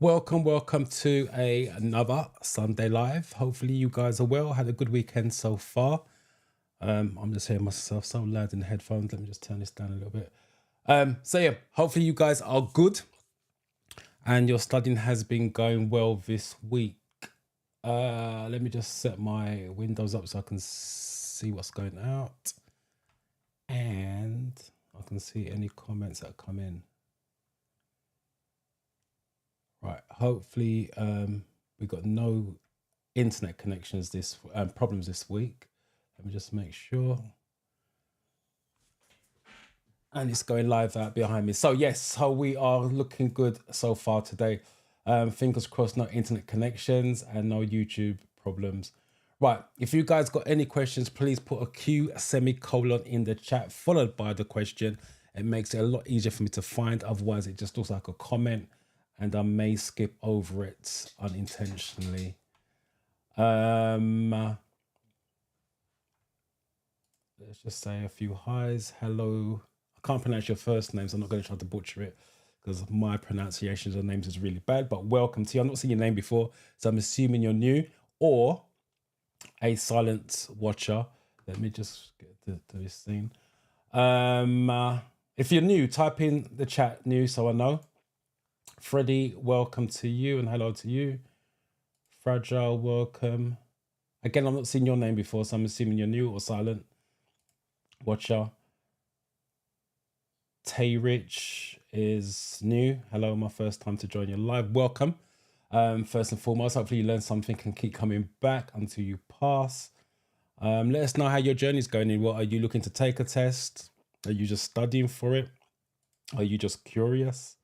Welcome to another Sunday Live. Hopefully you guys are well. Had a good weekend so far. I'm just hearing myself so loud in the headphones. Let me just turn this down a little bit. Hopefully you guys are good and your studying has been going well this week. Let me just set my windows up so I can see what's going out. And I can see any comments that come in. Right, hopefully we got no internet connections problems this week. Let me just make sure. And it's going live out behind me. So yes, so we are looking good so far today. Fingers crossed, no internet connections and no YouTube problems. Right, if you guys got any questions, please put a Q semicolon in the chat followed by the question. It makes it a lot easier for me to find. Otherwise, it just looks like a comment and I may skip over it unintentionally. Let's just say a few highs. Hello. I can't pronounce your first name, so I'm not going to try to butcher it because my pronunciations of names is really bad. But welcome to you. I've not seen your name before, so I'm assuming you're new or a silent watcher. Let me just get to this thing. If you're new, type in the chat new so I know. Freddie, welcome to you and hello to you. Fragile, welcome. Again, I'm not seeing your name before, so I'm assuming you're new or silent watcher. Tay Rich is new. Hello, my first time to join your live. Welcome. First and foremost, hopefully you learn something and keep coming back until you pass. Let us know how your journey is going. What are you looking to take a test? Are you just studying for it? Are you just curious?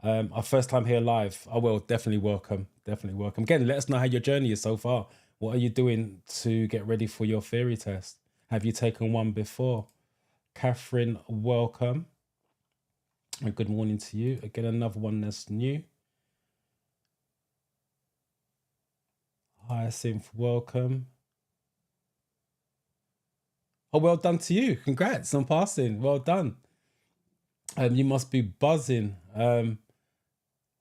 Our first time here live. Oh, well, definitely welcome. Definitely welcome. Again, let us know how your journey is so far. What are you doing to get ready for your theory test? Have you taken one before? Catherine, welcome. And good morning to you. Again, another one that's new. Hyacinth, welcome. Oh, well done to you. Congrats on passing. Well done. You must be buzzing.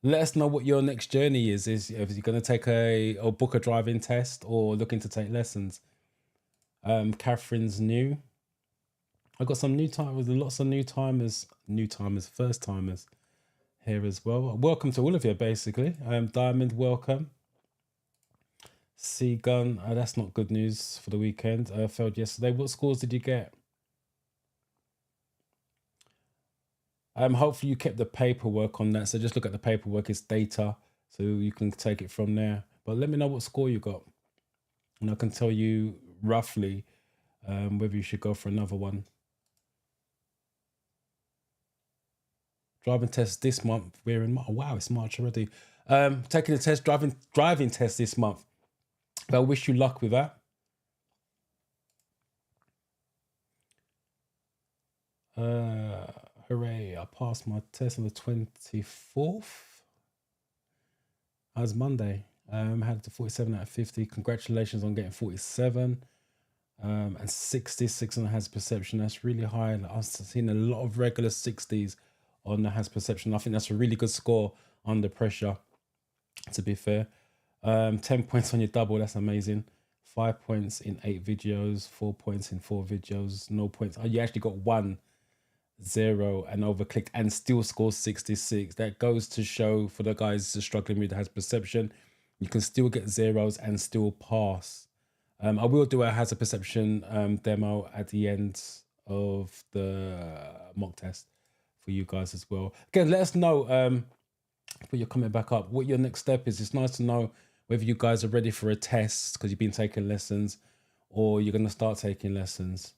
Let us know what your next journey is. If you're going to take or book a driving test or looking to take lessons. Catherine's new. I've got some new timers, lots of new timers, first timers here as well. Welcome to all of you, basically. Diamond, welcome. Seagun, that's not good news for the weekend. Failed yesterday. What scores did you get? Hopefully you kept the paperwork on that. So just look at the paperwork. It's data, so you can take it from there. But let me know what score you got, and I can tell you roughly whether you should go for another one. Driving test this month. We're in March. Wow, it's March already. Taking the test, driving test this month. I wish you luck with that. Hooray, I passed my test on the 24th. That was Monday. Had to 47 out of 50. Congratulations on getting 47. And 66 on the hazard perception. That's really high. I've seen a lot of regular 60s on the hazard perception. I think that's a really good score under pressure, to be fair. 10 points on your double. That's amazing. 5 points in 8 videos. 4 points in 4 videos. No points. Oh, you actually got 1, 0 and overclicked and still score 66. That goes to show for the guys struggling with the hazard perception, you can still get zeros and still pass. I will do a hazard perception demo at the end of the mock test for you guys as well. Again, let us know, put your comment back up, what your next step is. It's nice to know whether you guys are ready for a test because you've been taking lessons or you're going to start taking lessons.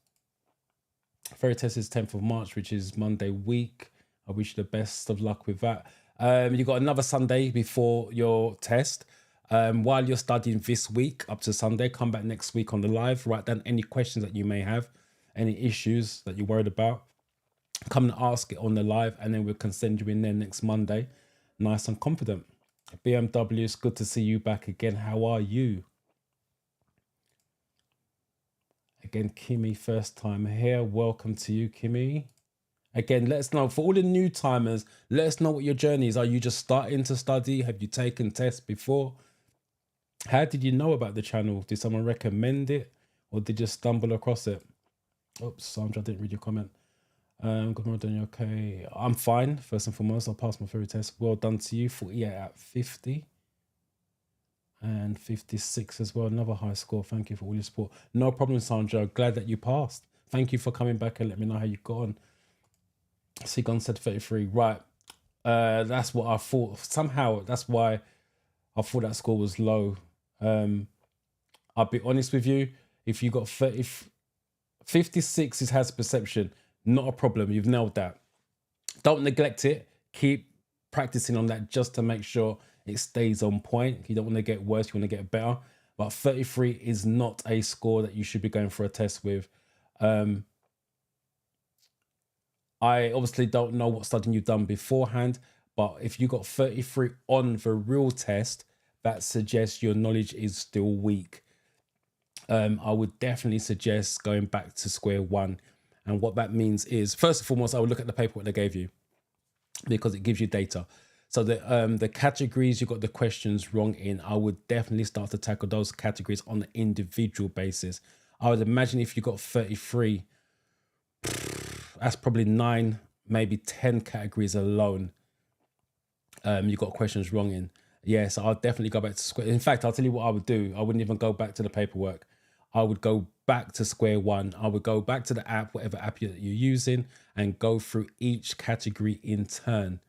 Theory test is 10th of March, which is Monday week. I wish you the best of luck with that. You've got another Sunday before your test. While you're studying this week up to Sunday, come back next week on the live, write down any questions that you may have, any issues that you're worried about. Come and ask it on the live and then we can send you in there next Monday. Nice and confident. BMW, it's good to see you back again. How are you? Again, Kimmy, first time here. Welcome to you, Kimmy. Again, let us know. For all the new timers, let us know what your journey is. Are you just starting to study? Have you taken tests before? How did you know about the channel? Did someone recommend it, or did you stumble across it? Oops, Sandra, I didn't read your comment. Good morning, okay? I'm fine. First and foremost, I passed my theory test. Well done to you. 48 out of 50. And 56 as well. Another high score. Thank you for all your support. No problem, Sandra. Glad that you passed. Thank you for coming back and let me know how you got on. Sigon said 33. Right. That's what I thought. Somehow, that's why I thought that score was low. I'll be honest with you. If you got 30, 56 is has perception, not a problem. You've nailed that. Don't neglect it. Keep practicing on that just to make sure it stays on point. You don't want to get worse. You want to get better. But 33 is not a score that you should be going for a test with. I obviously don't know what studying you've done beforehand, but if you got 33 on the real test, that suggests your knowledge is still weak. I would definitely suggest going back to square one. And what that means is, first and foremost, I would look at the paperwork they gave you because it gives you data. So the categories you got the questions wrong in, I would definitely start to tackle those categories on an individual basis. I would imagine if you got 33, that's probably 9, maybe 10 categories alone. You got questions wrong in. Yeah, so I'll definitely go back to square. In fact, I'll tell you what I would do. I wouldn't even go back to the paperwork. I would go back to square one. I would go back to the app, whatever app you're using, and go through each category in turn.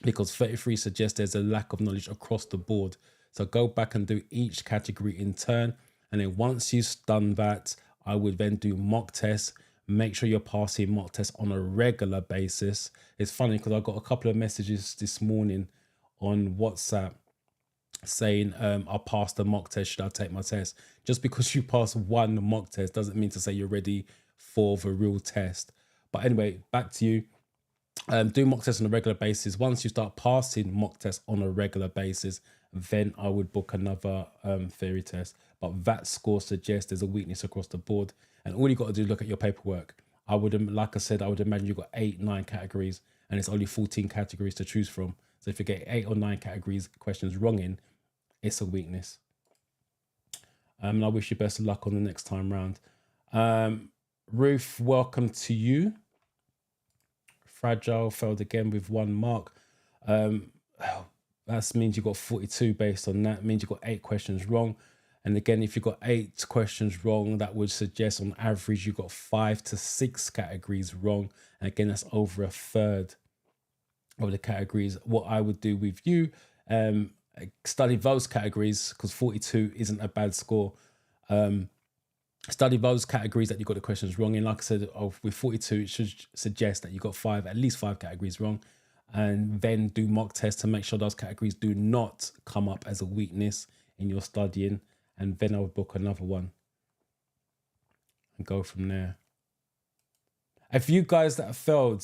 Because 33 suggests there's a lack of knowledge across the board. So go back and do each category in turn. And then once you've done that, I would then do mock tests. Make sure you're passing mock tests on a regular basis. It's funny because I got a couple of messages this morning on WhatsApp saying, I passed the mock test, should I take my test? Just because you pass one mock test doesn't mean to say you're ready for the real test. But anyway, back to you. Do mock tests on a regular basis. Once you start passing mock tests on a regular basis, then I would book another theory test. But that score suggests there's a weakness across the board. And all you got to do is look at your paperwork. I would, like I said, I would imagine you've got 8, 9 categories, and it's only 14 categories to choose from. So if you get 8 or 9 categories questions wrong in, it's a weakness. And I wish you best of luck on the next time round. Ruth, welcome to you. Fragile failed again with 1 mark. That means you got 42 based on that. It means you got 8 questions wrong. And again, if you got 8 questions wrong, that would suggest on average you got 5 to 6 categories wrong. And again, that's over a third of the categories. What I would do with you, study those categories, because 42 isn't a bad score. Study those categories that you got the questions wrong in. Like I said, with 42, it should suggest that you got at least 5 categories wrong, and then do mock tests to make sure those categories do not come up as a weakness in your studying. And then I would book another one and go from there. If you guys that have failed,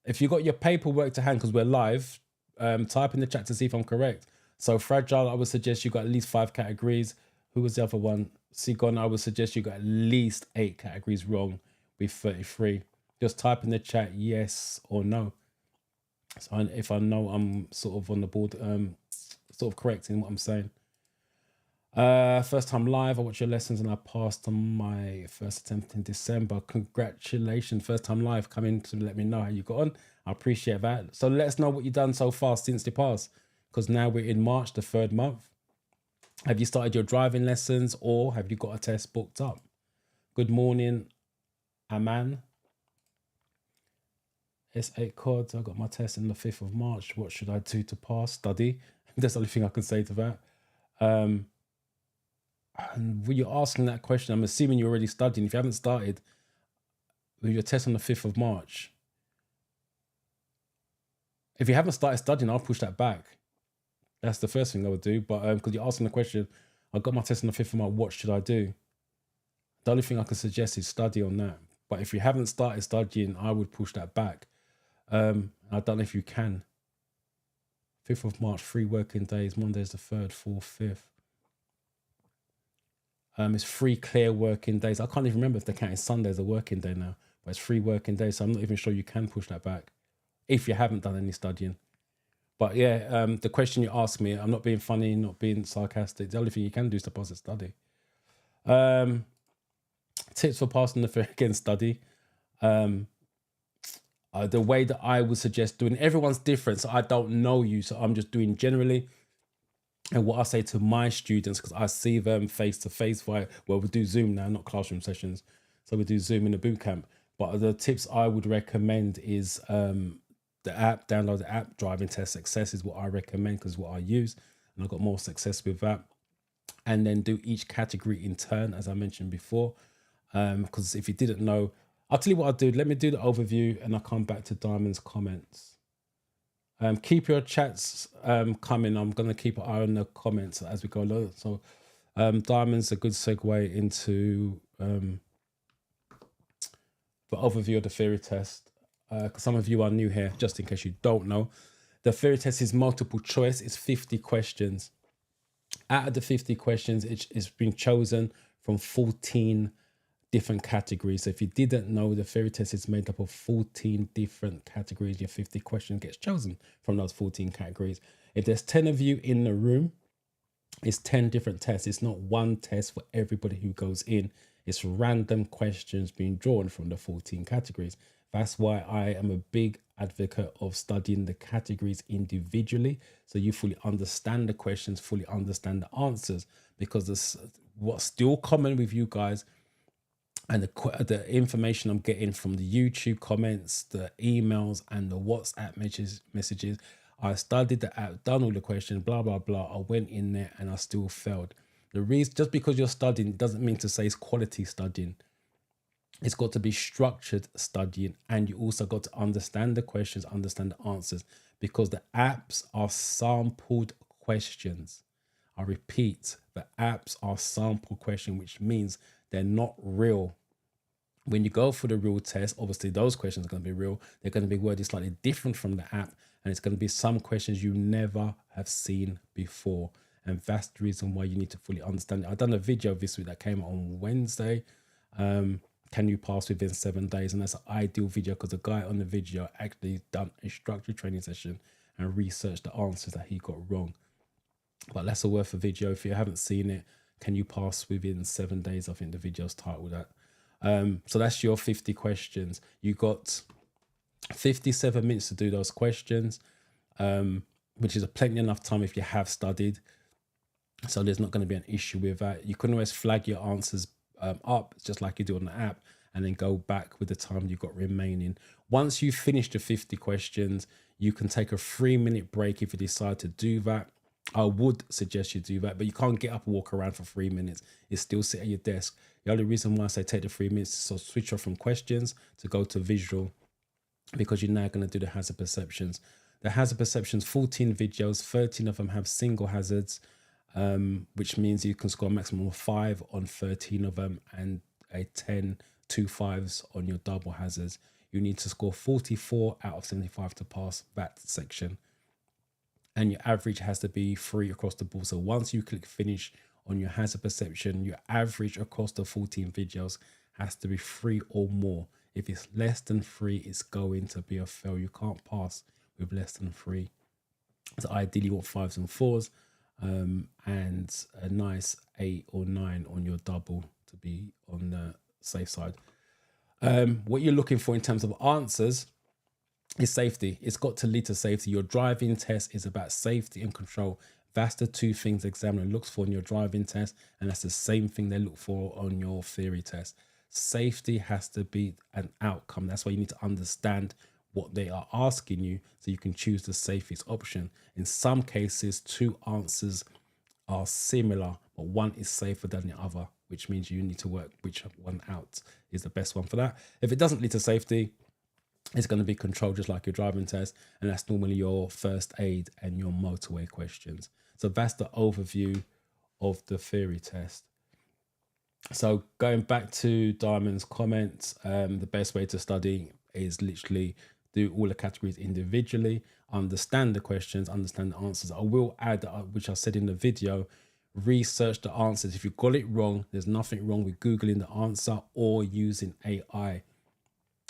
if you got your paperwork to hand, because we're live, type in the chat to see if I'm correct. So Fragile, I would suggest you got at least 5 categories. Who was the other one? Sigon, I would suggest you got at least 8 categories wrong with 33. Just type in the chat yes or no. So if I know I'm sort of on the board, sort of correct in what I'm saying. First time live, I watched your lessons and I passed on my first attempt in December. Congratulations, first time live, coming to let me know how you got on. I appreciate that. So let us know what you've done so far since the pass, because now we're in March, the 3rd month. Have you started your driving lessons, or have you got a test booked up? Good morning, Aman. S8 COD, I got my test on the 5th of March. What should I do to pass? Study. That's the only thing I can say to that. And when you're asking that question, I'm assuming you're already studying. If you haven't started with your test on the 5th of March, if you haven't started studying, I'll push that back. That's the first thing I would do. But because you're asking the question, I got my test on the 5th of March, what should I do? The only thing I can suggest is study on that. But if you haven't started studying, I would push that back. I don't know if you can. 5th of March, 3 working days. Monday's the 3rd, 4th, 5th. It's 3 clear working days. I can't even remember if they're counting Sunday as a working day now. but it's 3 working days, so I'm not even sure you can push that back if you haven't done any studying. But yeah, the question you asked me, I'm not being funny, not being sarcastic. The only thing you can do is deposit study. Tips for passing the theory again, study. The way that I would suggest doing, everyone's different, so I don't know you, so I'm just doing generally. And what I say to my students, because I see them face to face via, well, we do Zoom now, not classroom sessions. So we do Zoom in the boot camp. But the tips I would recommend is the app, download the app. Driving test success is what I recommend because what I use. And I got more success with that. And then do each category in turn, as I mentioned before. Because if you didn't know, I'll tell you what I'll do. Let me do the overview and I'll come back to Diamond's comments. Keep your chats coming. I'm going to keep an eye on the comments as we go along. So Diamond's a good segue into the overview of the theory test. Some of you are new here, just in case you don't know. The theory test is multiple choice. It's 50 questions. Out of the 50 questions, it's been chosen from 14 different categories. So if you didn't know, the theory test is made up of 14 different categories. Your 50 question gets chosen from those 14 categories. If there's 10 of you in the room, it's 10 different tests. It's not one test for everybody who goes in. It's random questions being drawn from the 14 categories. That's why I am a big advocate of studying the categories individually, so you fully understand the questions, fully understand the answers, because what's still common with you guys and the information I'm getting from the YouTube comments, the emails, and the WhatsApp messages. I studied the app, done all the questions, blah, blah, blah. I went in there and I still failed. The reason, just because you're studying doesn't mean to say it's quality studying. It's got to be structured studying, and you also got to understand the questions, understand the answers, because the apps are sampled questions. I repeat, the apps are sample questions, which means they're not real. When you go for the real test, obviously those questions are going to be real. They're going to be worded slightly different from the app, and it's going to be some questions you never have seen before. And that's the reason why you need to fully understand it. I've done a video this week that came on Wednesday. Can you pass within 7 days? And that's an ideal video because the guy on the video actually done a structured training session and researched the answers that he got wrong. But that's a worth of video. If you haven't seen it, can you pass within 7 days? I think the video's titled that. So that's your 50 questions. You got 57 minutes to do those questions, which is plenty enough time if you have studied. So there's not going to be an issue with that. You can always flag your answers up, just like you do on the app, and then go back with the time you've got remaining. Once you finish the 50 questions, you can take a 3-minute break if you decide to do that. I would suggest you do that, but you can't get up and walk around for 3 minutes. You still sit at your desk. The only reason why I say take the 3 minutes is to switch off from questions to go to visual, because you're now going to do the hazard perceptions. The hazard perceptions, 14 videos, 13 of them have single hazards, which means you can score a maximum of 5 on 13 of them and a 10, 2 5s on your double hazards. You need to score 44 out of 75 to pass that section. And your average has to be 3 across the board. So once you click finish on your hazard perception, your average across the 14 videos has to be 3 or more. If it's less than 3, it's going to be a fail. You can't pass with less than 3. So ideally you want 5s and 4s, and a nice 8 or 9 on your double to be on the safe side. What you're looking for in terms of answers is safety. It's got to lead to safety. Your driving test is about safety and control. That's the 2 things the examiner looks for in your driving test, and that's the same thing they look for on your theory test. Safety has to be an outcome. That's why you need to understand what they are asking you so you can choose the safest option. In some cases, 2 answers are similar, but one is safer than the other, which means you need to work which one out is the best one for that. If it doesn't lead to safety, it's going to be controlled just like your driving test, and that's normally your first aid and your motorway questions. So that's the overview of the theory test. So going back to Diamond's comments, the best way to study is literally do all the categories individually, understand the questions, understand the answers. I will add, which I said in the video, research the answers. If you got it wrong, there's nothing wrong with Googling the answer or using AI.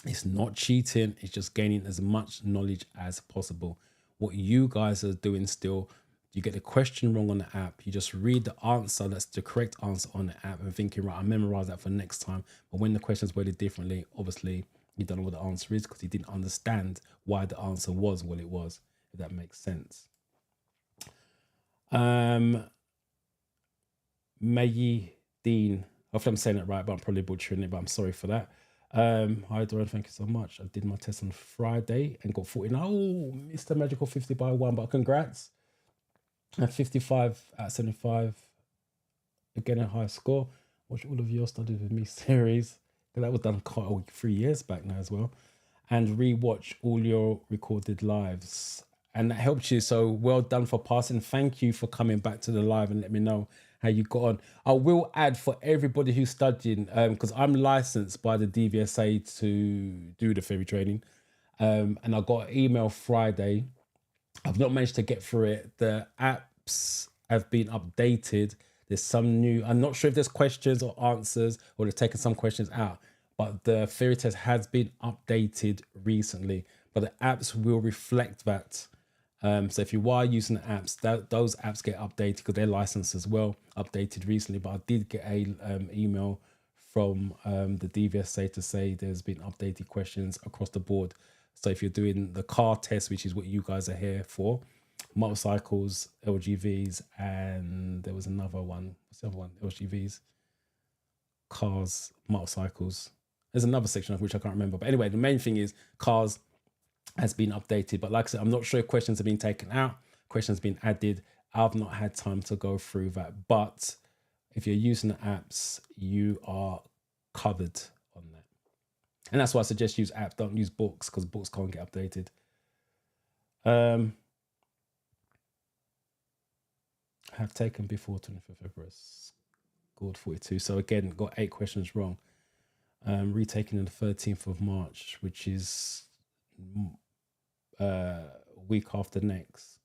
It's not cheating, it's just gaining as much knowledge as possible. What you guys are doing still, you get the question wrong on the app, you just read the answer that's the correct answer on the app and thinking, right, I memorize that for next time. But when the question's worded differently, obviously you don't know what the answer is because you didn't understand why the answer was what it was, if that makes sense. Maggie Dean, hopefully I'm saying it right, but I'm probably butchering it, but I'm sorry for that. Hi Dorian, thank you so much. I did my test on Friday and got 49. Oh, Mr. Magical 50 by 1, but congrats. And 55 out of 75. Again, a high score. Watch all of your studies with me series. That was done quite 3 years back now as well. And rewatch all your recorded lives. And that helped you. So well done for passing. Thank you for coming back to the live and let me know how you got on. I will add for everybody who's studying, because I'm licensed by the DVSA to do the ferry training. And I got an email Friday. I've not managed to get through it. The apps have been updated. There's some new, I'm not sure if there's questions or answers or they've taken some questions out, but the theory test has been updated recently, but the apps will reflect that. So if you are using the apps, those apps get updated because they're licensed as well, updated recently. But I did get a email from the DVSA to say there's been updated questions across the board. So if you're doing the car test, which is what you guys are here for, motorcycles, LGVs, and there was another one. What's the other one? LGVs, cars, motorcycles. There's another section of which I can't remember. But anyway, the main thing is cars has been updated. But like I said, I'm not sure if questions have been taken out, questions been added. I've not had time to go through that. But if you're using the apps, you are covered on that. And that's why I suggest use apps, don't use books, because books can't get updated. Have taken before 25th February, scored 42. So again, got 8 questions wrong. Retaking on the 13th of March, which is week after next.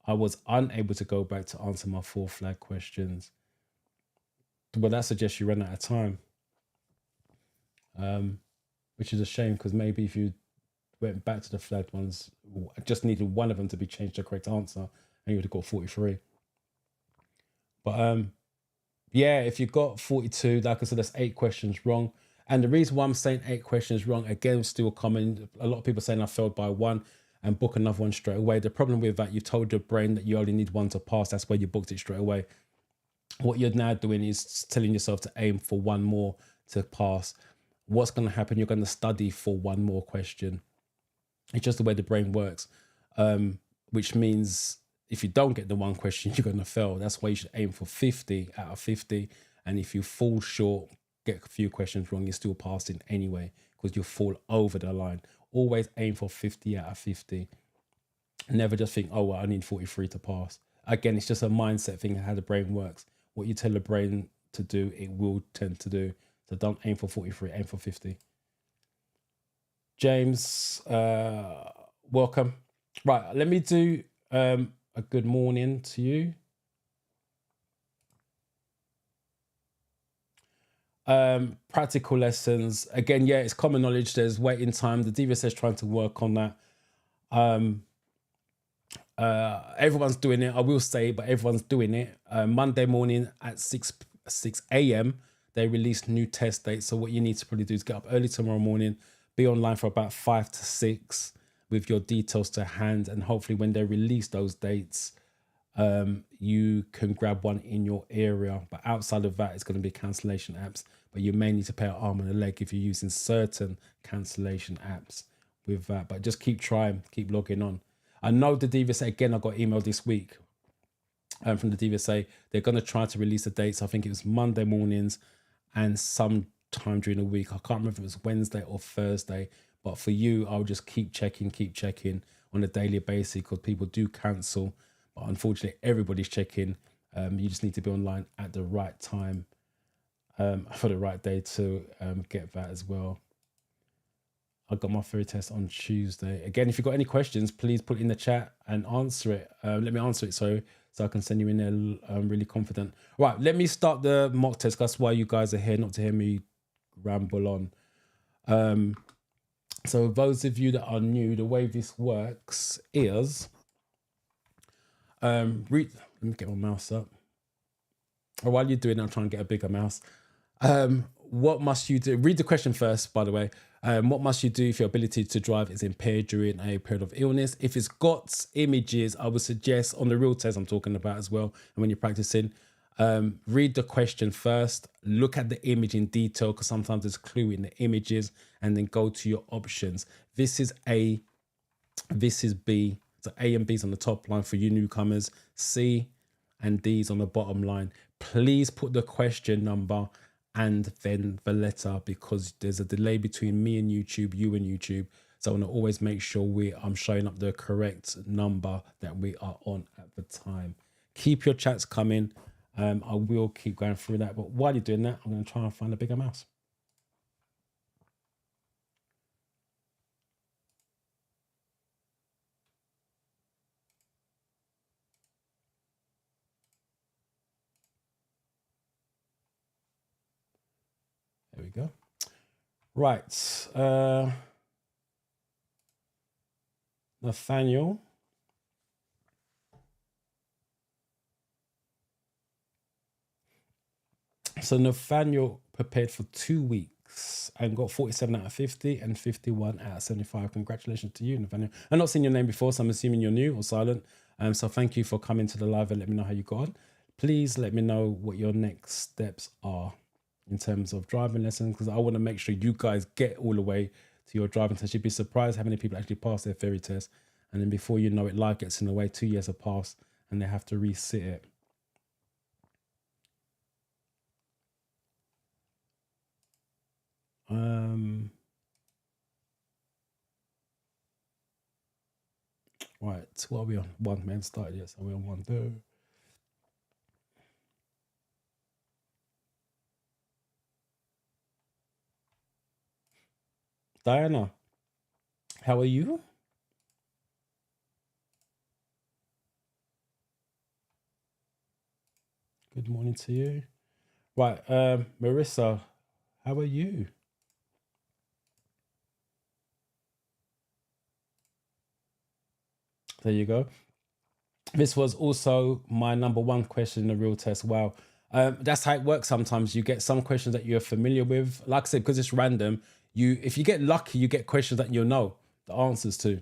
I was unable to go back to answer my 4 flag questions. Well, that suggests you ran out of time, which is a shame because maybe if you went back to the flagged ones, I just needed one of them to be changed to the correct answer and you would have got 43. But yeah, if you got 42, like I said, that's 8 questions wrong. And the reason why I'm saying 8 questions wrong, again, still common. A lot of people saying I failed by 1 and book another one straight away. The problem with that, you told your brain that you only need 1 to pass. That's why you booked it straight away. What you're now doing is telling yourself to aim for 1 more to pass. What's going to happen? You're going to study for 1 more question. It's just the way the brain works, which means if you don't get the 1 question, you're going to fail. That's why you should aim for 50 out of 50. And if you fall short, get a few questions wrong, you're still passing anyway because you'll fall over the line. Always aim for 50 out of 50. Never just think, oh, well, I need 43 to pass. Again, it's just a mindset thing, how the brain works. What you tell the brain to do, it will tend to do. So don't aim for 43, aim for 50. James, welcome. Right, let me do a good morning to you. Practical lessons. Again, yeah, it's common knowledge. There's waiting time. The DVSA is trying to work on that. Everyone's doing it, I will say, but everyone's doing it. Monday morning at 6 a.m. they release new test dates. So what you need to probably do is get up early tomorrow morning, be online for about 5 to 6 with your details to hand, and hopefully when they release those dates, you can grab one in your area. But outside of that, it's going to be cancellation apps, but you may need to pay an arm and a leg if you're using certain cancellation apps with that. But just keep trying, keep logging on. I know the DVSA, again, I got email this week from the DVSA. They're going to try to release the dates. I think it was Monday mornings and sometime during the week. I can't remember if it was Wednesday or Thursday. But for you, I'll just keep checking on a daily basis because people do cancel. But unfortunately, everybody's checking. You just need to be online at the right time for the right day to get that as well. I got my theory test on Tuesday. Again, if you've got any questions, please put it in the chat and answer it. Let me answer it. So so I can send you in there really confident. Right, let me start the mock test. That's why you guys are here, not to hear me ramble on. So those of you that are new, the way this works is, let me get my mouse up. Or while you're doing it, I'm trying to get a bigger mouse. What must you do? Read the question first, by the way. What must you do if your ability to drive is impaired during a period of illness? If it's got images, I would suggest on the real test I'm talking about as well, and when you're practicing, read the question first, look at the image in detail, because sometimes there's a clue in the images, and then go to your options. This is A, this is B. So A and B's on the top line for you newcomers, C and D's on the bottom line. Please put the question number and then the letter, because there's a delay between me and YouTube, you and YouTube. So I want to always make sure I'm showing up the correct number that we are on at the time. Keep your chats coming. I will keep going through that. But while you're doing that, I'm going to try and find a bigger mouse. There we go. Right. Nathaniel. So Nathaniel prepared for 2 weeks and got 47 out of 50 and 51 out of 75. Congratulations to you, Nathaniel. I've not seen your name before, so I'm assuming you're new or silent. So thank you for coming to the live and let me know how you got on. Please let me know what your next steps are in terms of driving lessons, because I want to make sure you guys get all the way to your driving test. You'd be surprised how many people actually pass their theory test, and then before you know it, life gets in the way. 2 years have passed and they have to resit it. Right, what are we on? One, man started yet, so we're on one. Two. Diana, how are you? Good morning to you. Right, Marissa, how are you? There you go. This was also my number one question in the real test. Wow. That's how it works sometimes. You get some questions that you're familiar with. Like I said, because it's random, if you get lucky, you get questions that you'll know the answers to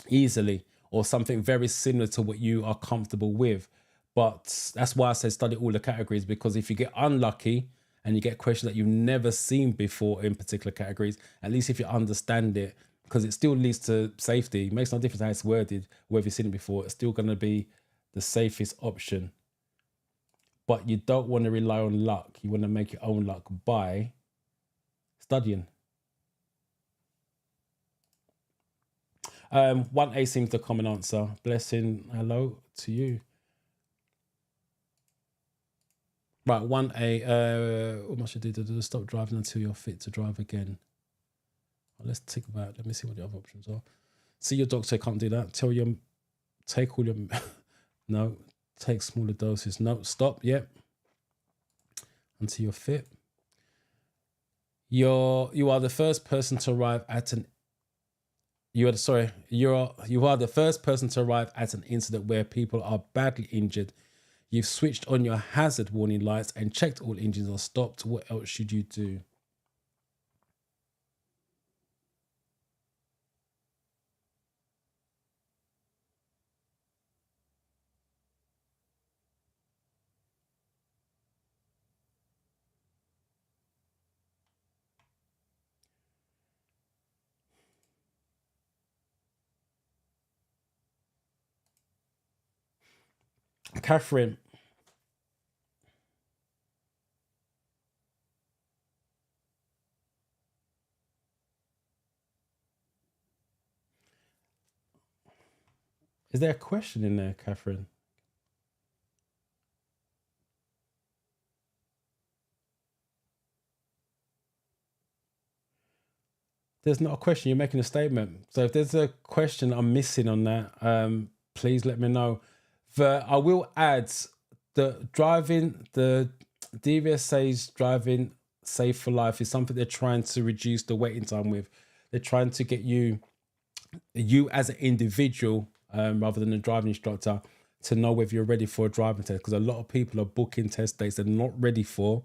easily, or something very similar to what you are comfortable with. But that's why I say study all the categories, because if you get unlucky and you get questions that you've never seen before in particular categories, at least if you understand it, because it still leads to safety. It makes no difference how it's worded, whether you've seen it before, it's still going to be the safest option. But you don't want to rely on luck. You want to make your own luck by studying. 1A seems the common answer. Blessing, hello to you. Right, 1A, what must you do to stop driving until you're fit to drive again? Well, let's think about it. Let me see what the other options are. See your doctor, can't do that. Take all your, no, take smaller doses. No, stop, yep. Until you're fit. You are the first person to arrive at an you are the first person to arrive at an incident where people are badly injured. You've switched on your hazard warning lights and checked all engines are stopped. What else should you do? Catherine. Is there a question in there, Catherine? There's not a question. You're making a statement. So if there's a question I'm missing on that, please let me know. I will add the DVSA's driving safe for life is something they're trying to reduce the waiting time with. They're trying to get you as an individual, rather than a driving instructor, to know whether you're ready for a driving test, because a lot of people are booking test dates they're not ready for,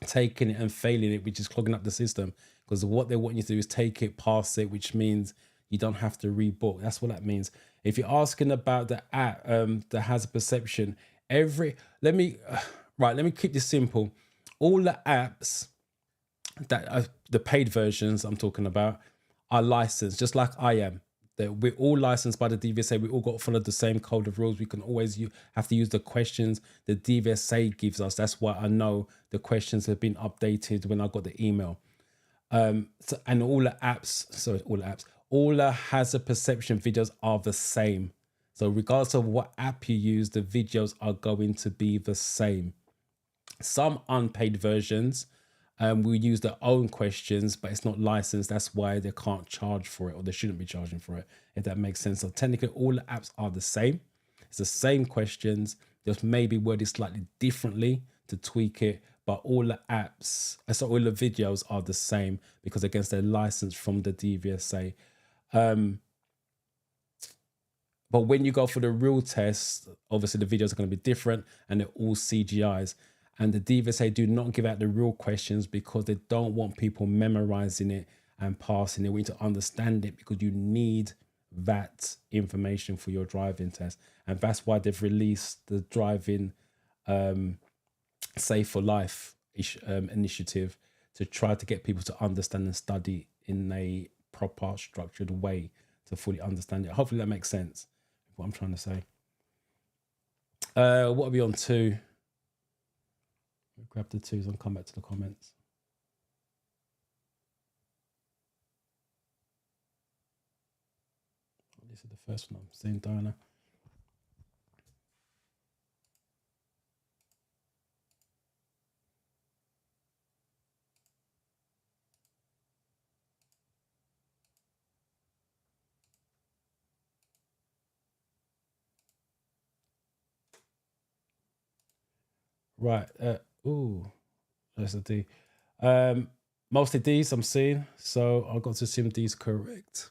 taking it and failing it, which is clogging up the system. Because what they want you to do is take it, pass it, which means you don't have to rebook. That's what that means. If you're asking about the app that has a perception, let me keep this simple. All the apps that are the paid versions I'm talking about are licensed, just like I am. That we're all licensed by the DVSA. We all got to follow the same code of rules. We can always have to use the questions the DVSA gives us. That's why I know the questions have been updated when I got the email. And all the hazard perception videos are the same. So regardless of what app you use, the videos are going to be the same. Some unpaid versions will use their own questions, but it's not licensed. That's why they can't charge for it, or they shouldn't be charging for it, if that makes sense. So technically, all the apps are the same. It's the same questions, just maybe worded slightly differently to tweak it. But all the apps, so all the videos are the same, because against their license from the DVSA. But when you go for the real test, obviously the videos are going to be different, and they're all CGIs. And the DVSA do not give out the real questions because they don't want people memorizing it and passing it. We need to understand it, because you need that information for your driving test. And that's why they've released the driving Safe for Life initiative, to try to get people to understand and study in a proper, structured way to fully understand it. Hopefully that makes sense, what I'm trying to say. What are we on to? Grab the twos and come back to the comments. This is the first one I'm seeing, Diana. Right. There's a D. Mostly D's I'm seeing, so I've got to assume D's correct.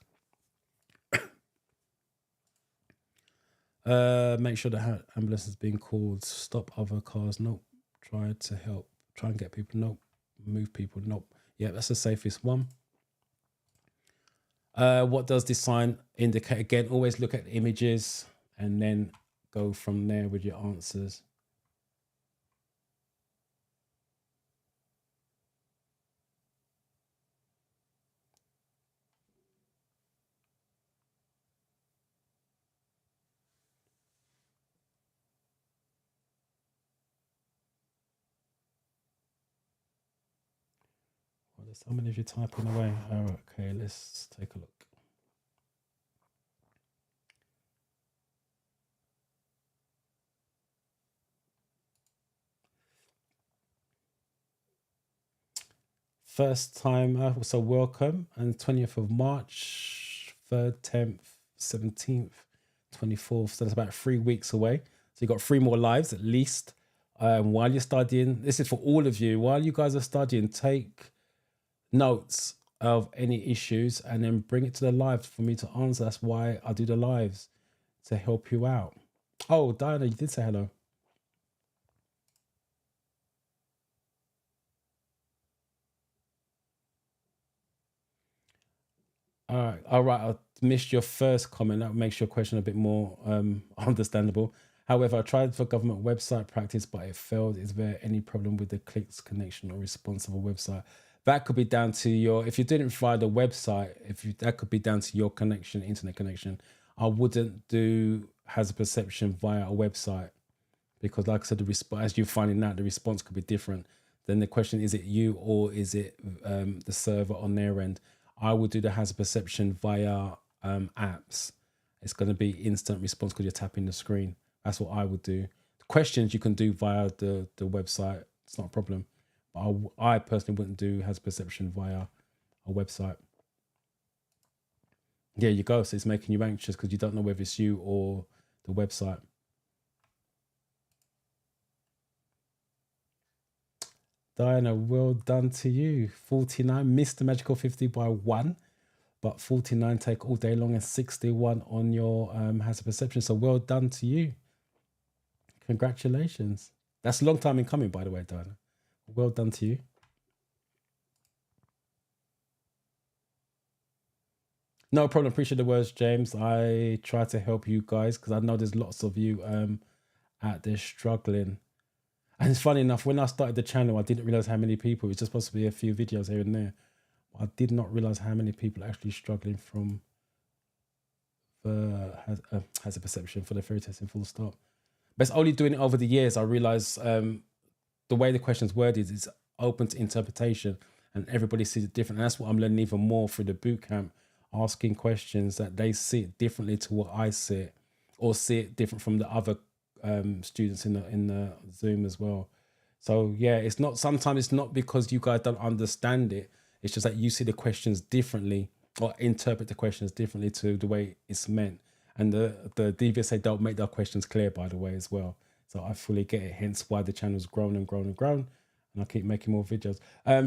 Make sure the ambulance is being called. Stop other cars. Nope. Try to help. Try and get people. Nope. Move people. Nope. Yeah, that's the safest one. What does this sign indicate? Again, always look at the images and then go from there with your answers. Well, there's so many of you typing away. Oh, okay, let's take a look. First time, so welcome. And 20th of March, 3rd, 10th, 17th, 24th. So that's about 3 weeks away. So you've got 3 more lives at least. While you're studying, this is for all of you. While you guys are studying, take notes of any issues and then bring it to the live for me to answer. That's why I do the lives, to help you out. Oh, Diana, you did say hello. All right. I missed your first comment. That makes your question a bit more understandable. However, I tried for government website practice, but it failed. Is there any problem with the clicks connection or response of a website? That could be down to your, if you didn't via the website, that could be down to your connection, internet connection. I wouldn't do hazard perception via a website, because like I said, as you're finding out, the response could be different. Then the question, is it you or is it the server on their end? I would do the hazard perception via apps. It's going to be instant response because you're tapping the screen. That's what I would do. The questions you can do via the website. It's not a problem. But I personally wouldn't do hazard perception via a website. There you go. So it's making you anxious because you don't know whether it's you or the website. Diana, well done to you. 49, missed the magical 50 by 1, but 49 take all day long and 61 on your hazard perception. So well done to you. Congratulations. That's a long time in coming, by the way, Diana. Well done to you. No problem. Appreciate the words, James. I try to help you guys because I know there's lots of you out there struggling. And it's funny enough, when I started the channel, I didn't realize how many people. It's just supposed to be a few videos here and there. I did not realize how many people are actually struggling from the hazard perception for the theory testing, full stop. But it's only doing it over the years. I realize the way the question's worded is open to interpretation, and everybody sees it different. And that's what I'm learning even more through the boot camp, asking questions that they see it differently to what I see it, or see it different from the other students in the Zoom as well. So yeah, it's not, sometimes it's not because you guys don't understand it. It's just that you see the questions differently or interpret the questions differently to the way it's meant. And the DVSA don't make their questions clear, by the way, as well. So I fully get it, hence why the channel's grown and grown and grown. And I keep making more videos.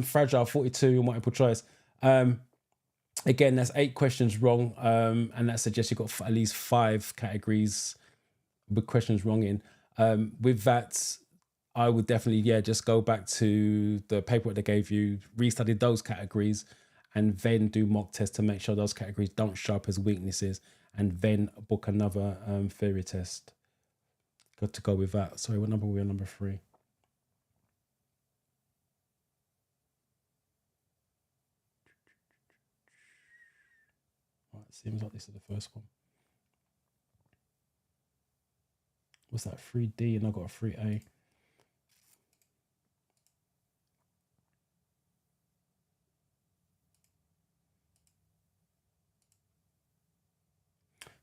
Fragile 42, multiple choice. Again, that's 8 questions wrong. And that suggests you've got at least 5 categories with questions wrong in. With that, I would definitely, just go back to the paperwork they gave you, restudy those categories, and then do mock tests to make sure those categories don't show up as weaknesses, and then book another theory test. Got to go with that. Sorry, what number were we on? Number 3. Right, seems like this is the first one. What's that? 3D, and I got a 3A.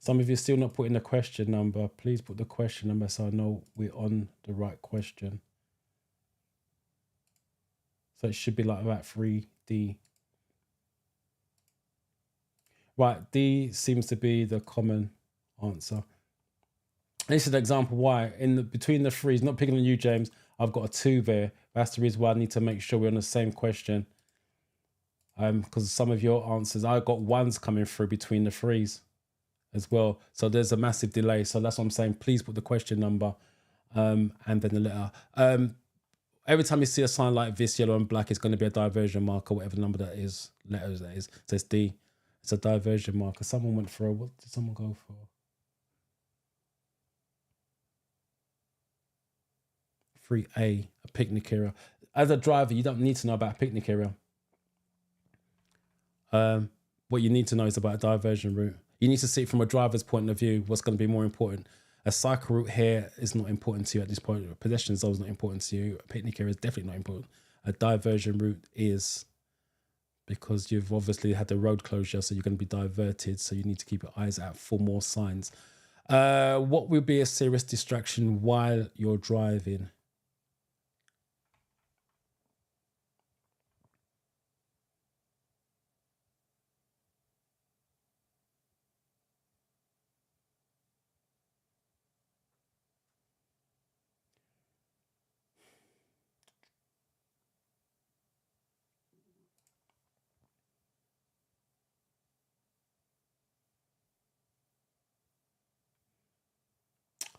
Some of you still not putting the question number. Please put the question number so I know we're on the right question. So it should be like that, 3D. Right, D seems to be the common answer. This is an example why between the 3s, not picking on you, James, I've got a 2 there. That's the reason why I need to make sure we're on the same question. Because some of your answers, I got 1s coming through between the 3s as well. So there's a massive delay. So that's what I'm saying. Please put the question number and then the letter. Every time you see a sign like this, yellow and black, it's going to be a diversion marker, whatever number that is, letters that is. So it's D. It's a diversion marker. Someone went for what did someone go for? 3A, a picnic area. As a driver, you don't need to know about a picnic area. What you need to know is about a diversion route. You need to see it from a driver's point of view. What's going to be more important? A cycle route here is not important to you at this point. A pedestrian zone is not important to you. A picnic area is definitely not important. A diversion route is, because you've obviously had the road closure, so you're going to be diverted. So you need to keep your eyes out for more signs. What will be a serious distraction while you're driving?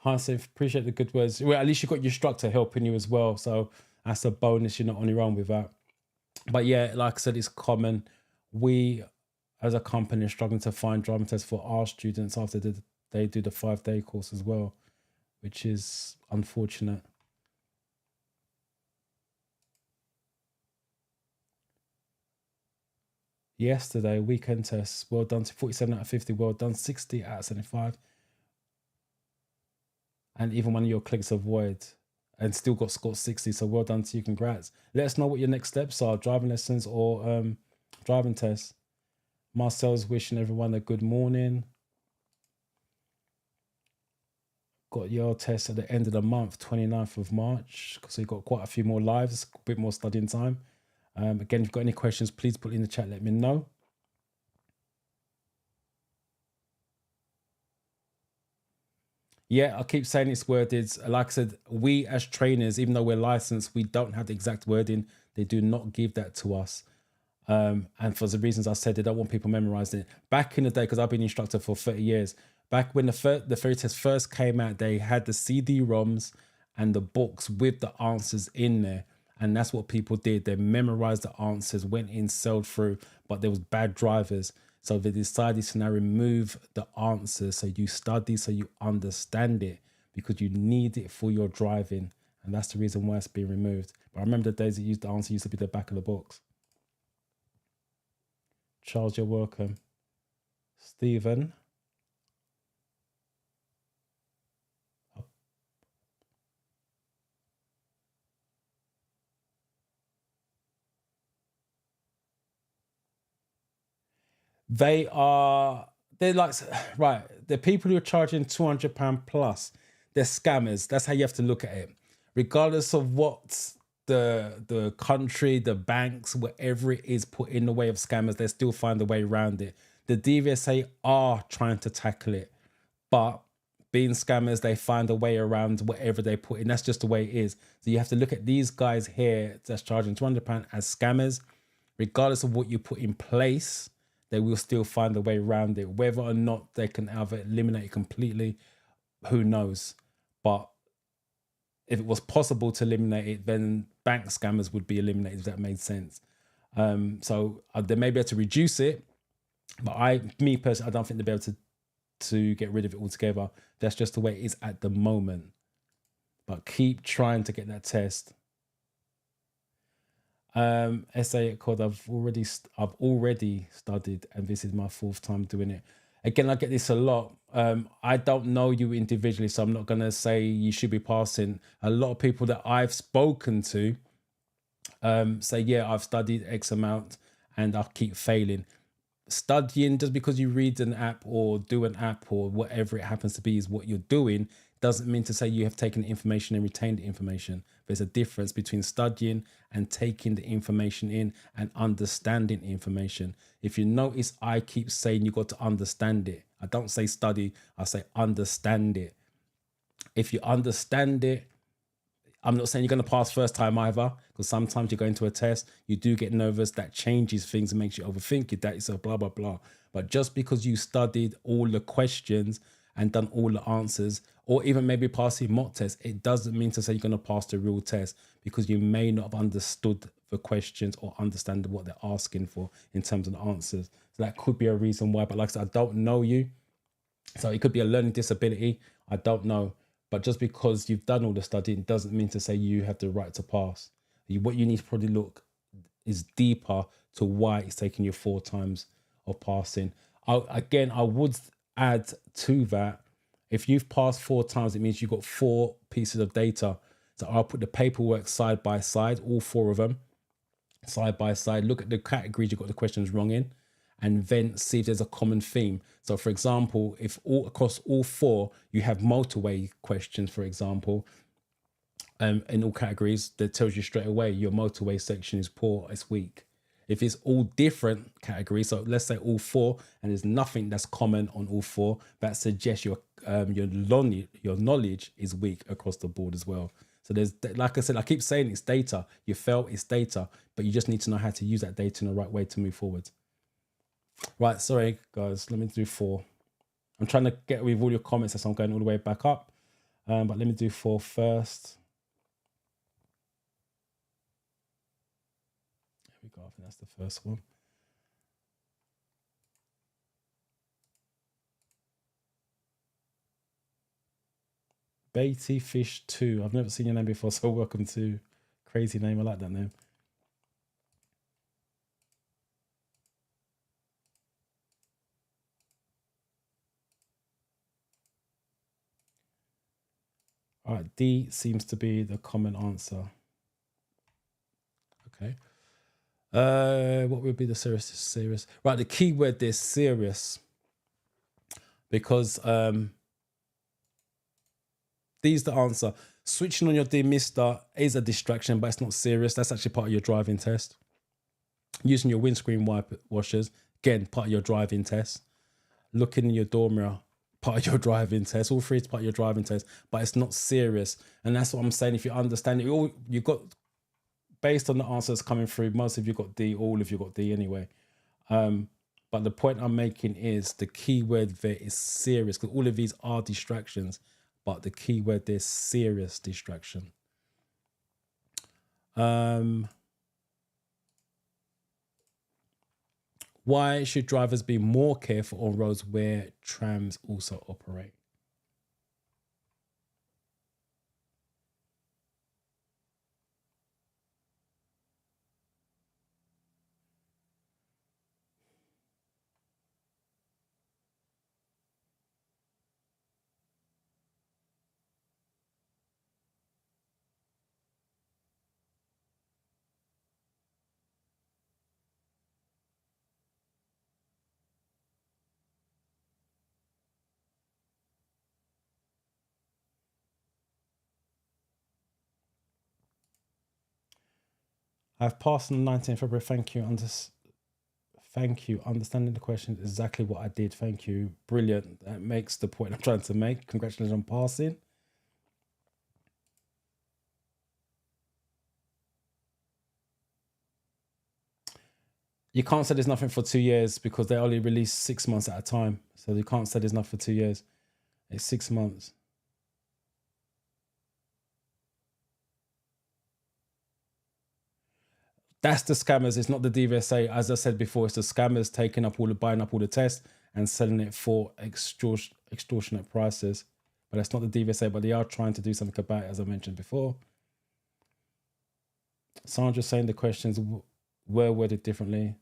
Hi, Sif. Appreciate the good words. Well, at least you got your instructor helping you as well. So that's a bonus. You're not on your own with that. But yeah, like I said, it's common. We, as a company, are struggling to find driving tests for our students after they do the 5-day course as well, which is unfortunate. Yesterday, weekend tests, well done to 47 out of 50, well done, 60 out of 75. And even one of your clicks avoid and still got scored 60. So well done to you. Congrats. Let us know what your next steps are, driving lessons or driving tests. Marcel's wishing everyone a good morning. Got your test at the end of the month, 29th of March. So you've got quite a few more lives, a bit more studying time. Again, if you've got any questions, please put it in the chat, let me know. Yeah, I keep saying it's worded. Like I said, we as trainers, even though we're licensed, we don't have the exact wording. They do not give that to us. And for the reasons I said, they don't want people memorizing it. Back in the day, because I've been an instructor for 30 years, back when the theory test first came out, they had the CD-ROMs and the books with the answers in there. And that's what people did. They memorized the answers, went in, sailed through, but there was bad drivers. So they decided to now remove the answers. So you study, so you understand it, because you need it for your driving. And that's the reason why it's been removed. But I remember the days that the answer used to be the back of the books. Charles, you're welcome. Stephen. They're like, right, the people who are charging £200 plus, they're scammers. That's how you have to look at it. Regardless of what the country, the banks, whatever it is put in the way of scammers, they still find a way around it. The DVSA are trying to tackle it, but being scammers, they find a way around whatever they put in. That's just the way it is. So you have to look at these guys here that's charging £200 as scammers. Regardless of what you put in place, they will still find a way around it. Whether or not they can either eliminate it completely, who knows? But if it was possible to eliminate it, then bank scammers would be eliminated, if that made sense. So they may be able to reduce it, but me personally, I don't think they'll be able to get rid of it altogether. That's just the way it is at the moment. But keep trying to get that test. Essay called I've already studied, and this is my 4th time doing it. Again, I get this a lot. I don't know you individually, so I'm not gonna say you should be passing. A lot of people that I've spoken to say, yeah, I've studied X amount and I keep failing. Studying, just because you read an app or do an app or whatever it happens to be is what you're doing, doesn't mean to say you have taken the information and retained the information. There's a difference between studying and taking the information in and understanding the information. If you notice, I keep saying you got to understand it. I don't say study, I say understand it. If you understand it, I'm not saying you're going to pass first time either, because sometimes you go into a test, you do get nervous, that changes things and makes you overthink it, that is a blah, blah, blah. But just because you studied all the questions and done all the answers, or even maybe passing mock tests, it doesn't mean to say you're going to pass the real test, because you may not have understood the questions or understand what they're asking for in terms of the answers. So that could be a reason why. But like I said, I don't know you. So it could be a learning disability. I don't know. But just because you've done all the studying doesn't mean to say you have the right to pass. What you need to probably look is deeper to why it's taking you 4 times of passing. I would add to that, if you've passed 4 times, it means you've got 4 pieces of data. So I'll put the paperwork side by side, all 4 of them, side by side. Look at the categories you've got the questions wrong in, and then see if there's a common theme. So for example, if across all 4 you have motorway questions, for example, in all categories, that tells you straight away your motorway section is poor, it's weak. If it's all different categories, so let's say all 4, and there's nothing that's common on all 4, that suggests your knowledge is weak across the board as well. So there's, like I said, I keep saying it's data. You fail, it's data, but you just need to know how to use that data in the right way to move forward. Right, sorry guys, let me do 4. I'm trying to get with all your comments as I'm going all the way back up, but let me do 4 first. There we go, I think that's the first one. Beatty Fish 2. I've never seen your name before, so welcome to. Crazy name, I like that name. All right, D seems to be the common answer. Okay. What would be the serious? Right, the key word there is serious, because D's the answer. Switching on your demister is a distraction, but it's not serious. That's actually part of your driving test. Using your windscreen washers, again, part of your driving test. Looking in your door mirror, part of your driving test. All 3 is part of your driving test, but it's not serious. And that's what I'm saying. If you understand it, you got based on the answers coming through, most of you got D, all of you got D anyway. But the point I'm making is the key word there is serious, because all of these are distractions, but the key word there is serious distraction. Why should drivers be more careful on roads where trams also operate? I've passed on the 19th February. Thank you. Thank you. Understanding the question is exactly what I did. Thank you. Brilliant. That makes the point I'm trying to make. Congratulations on passing. You can't say there's nothing for 2 years because they only release 6 months at a time. So you can't say there's nothing for 2 years. It's 6 months. That's the scammers. It's not the DVSA. As I said before, it's the scammers taking up buying up all the tests and selling it for extortionate prices. But that's not the DVSA, but they are trying to do something about it, as I mentioned before. Sandra's saying the questions were worded differently,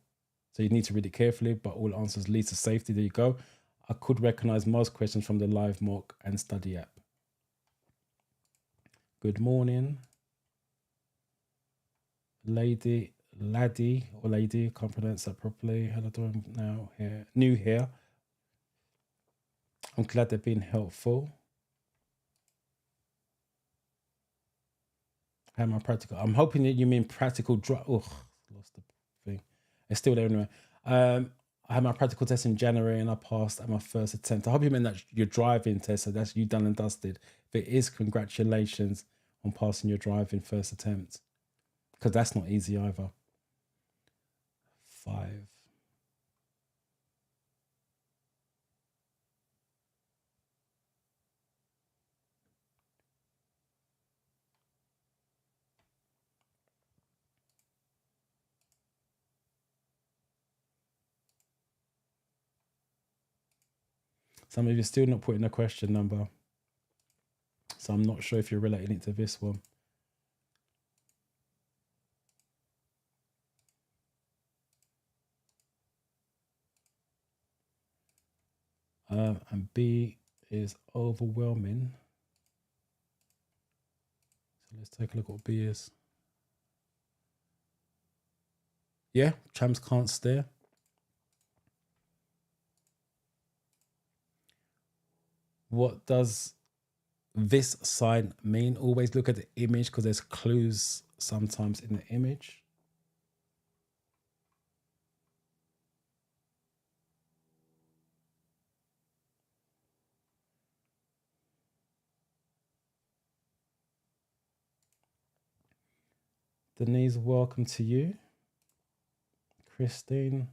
so you need to read it carefully, but all answers lead to safety. There you go. I could recognize most questions from the live mock and study app. Good morning. Laddie, can't pronounce that properly. Hello, doing now here, new here. I'm glad they've been helpful. How am I practical? I'm hoping that you mean practical drive. Oh, lost the thing. It's still there anyway. I had my practical test in January and I passed at my first attempt. I hope you meant that your driving test, so that's you done and dusted. If it is, congratulations on passing your driving first attempt, because that's not easy either. 5. Some of you are still not putting a question number, so I'm not sure if you're relating it to this one. And B is overwhelming. So let's take a look at what B is. Yeah, trams can't steer. What does this sign mean? Always look at the image because there's clues sometimes in the image. Denise, welcome to you. Christine.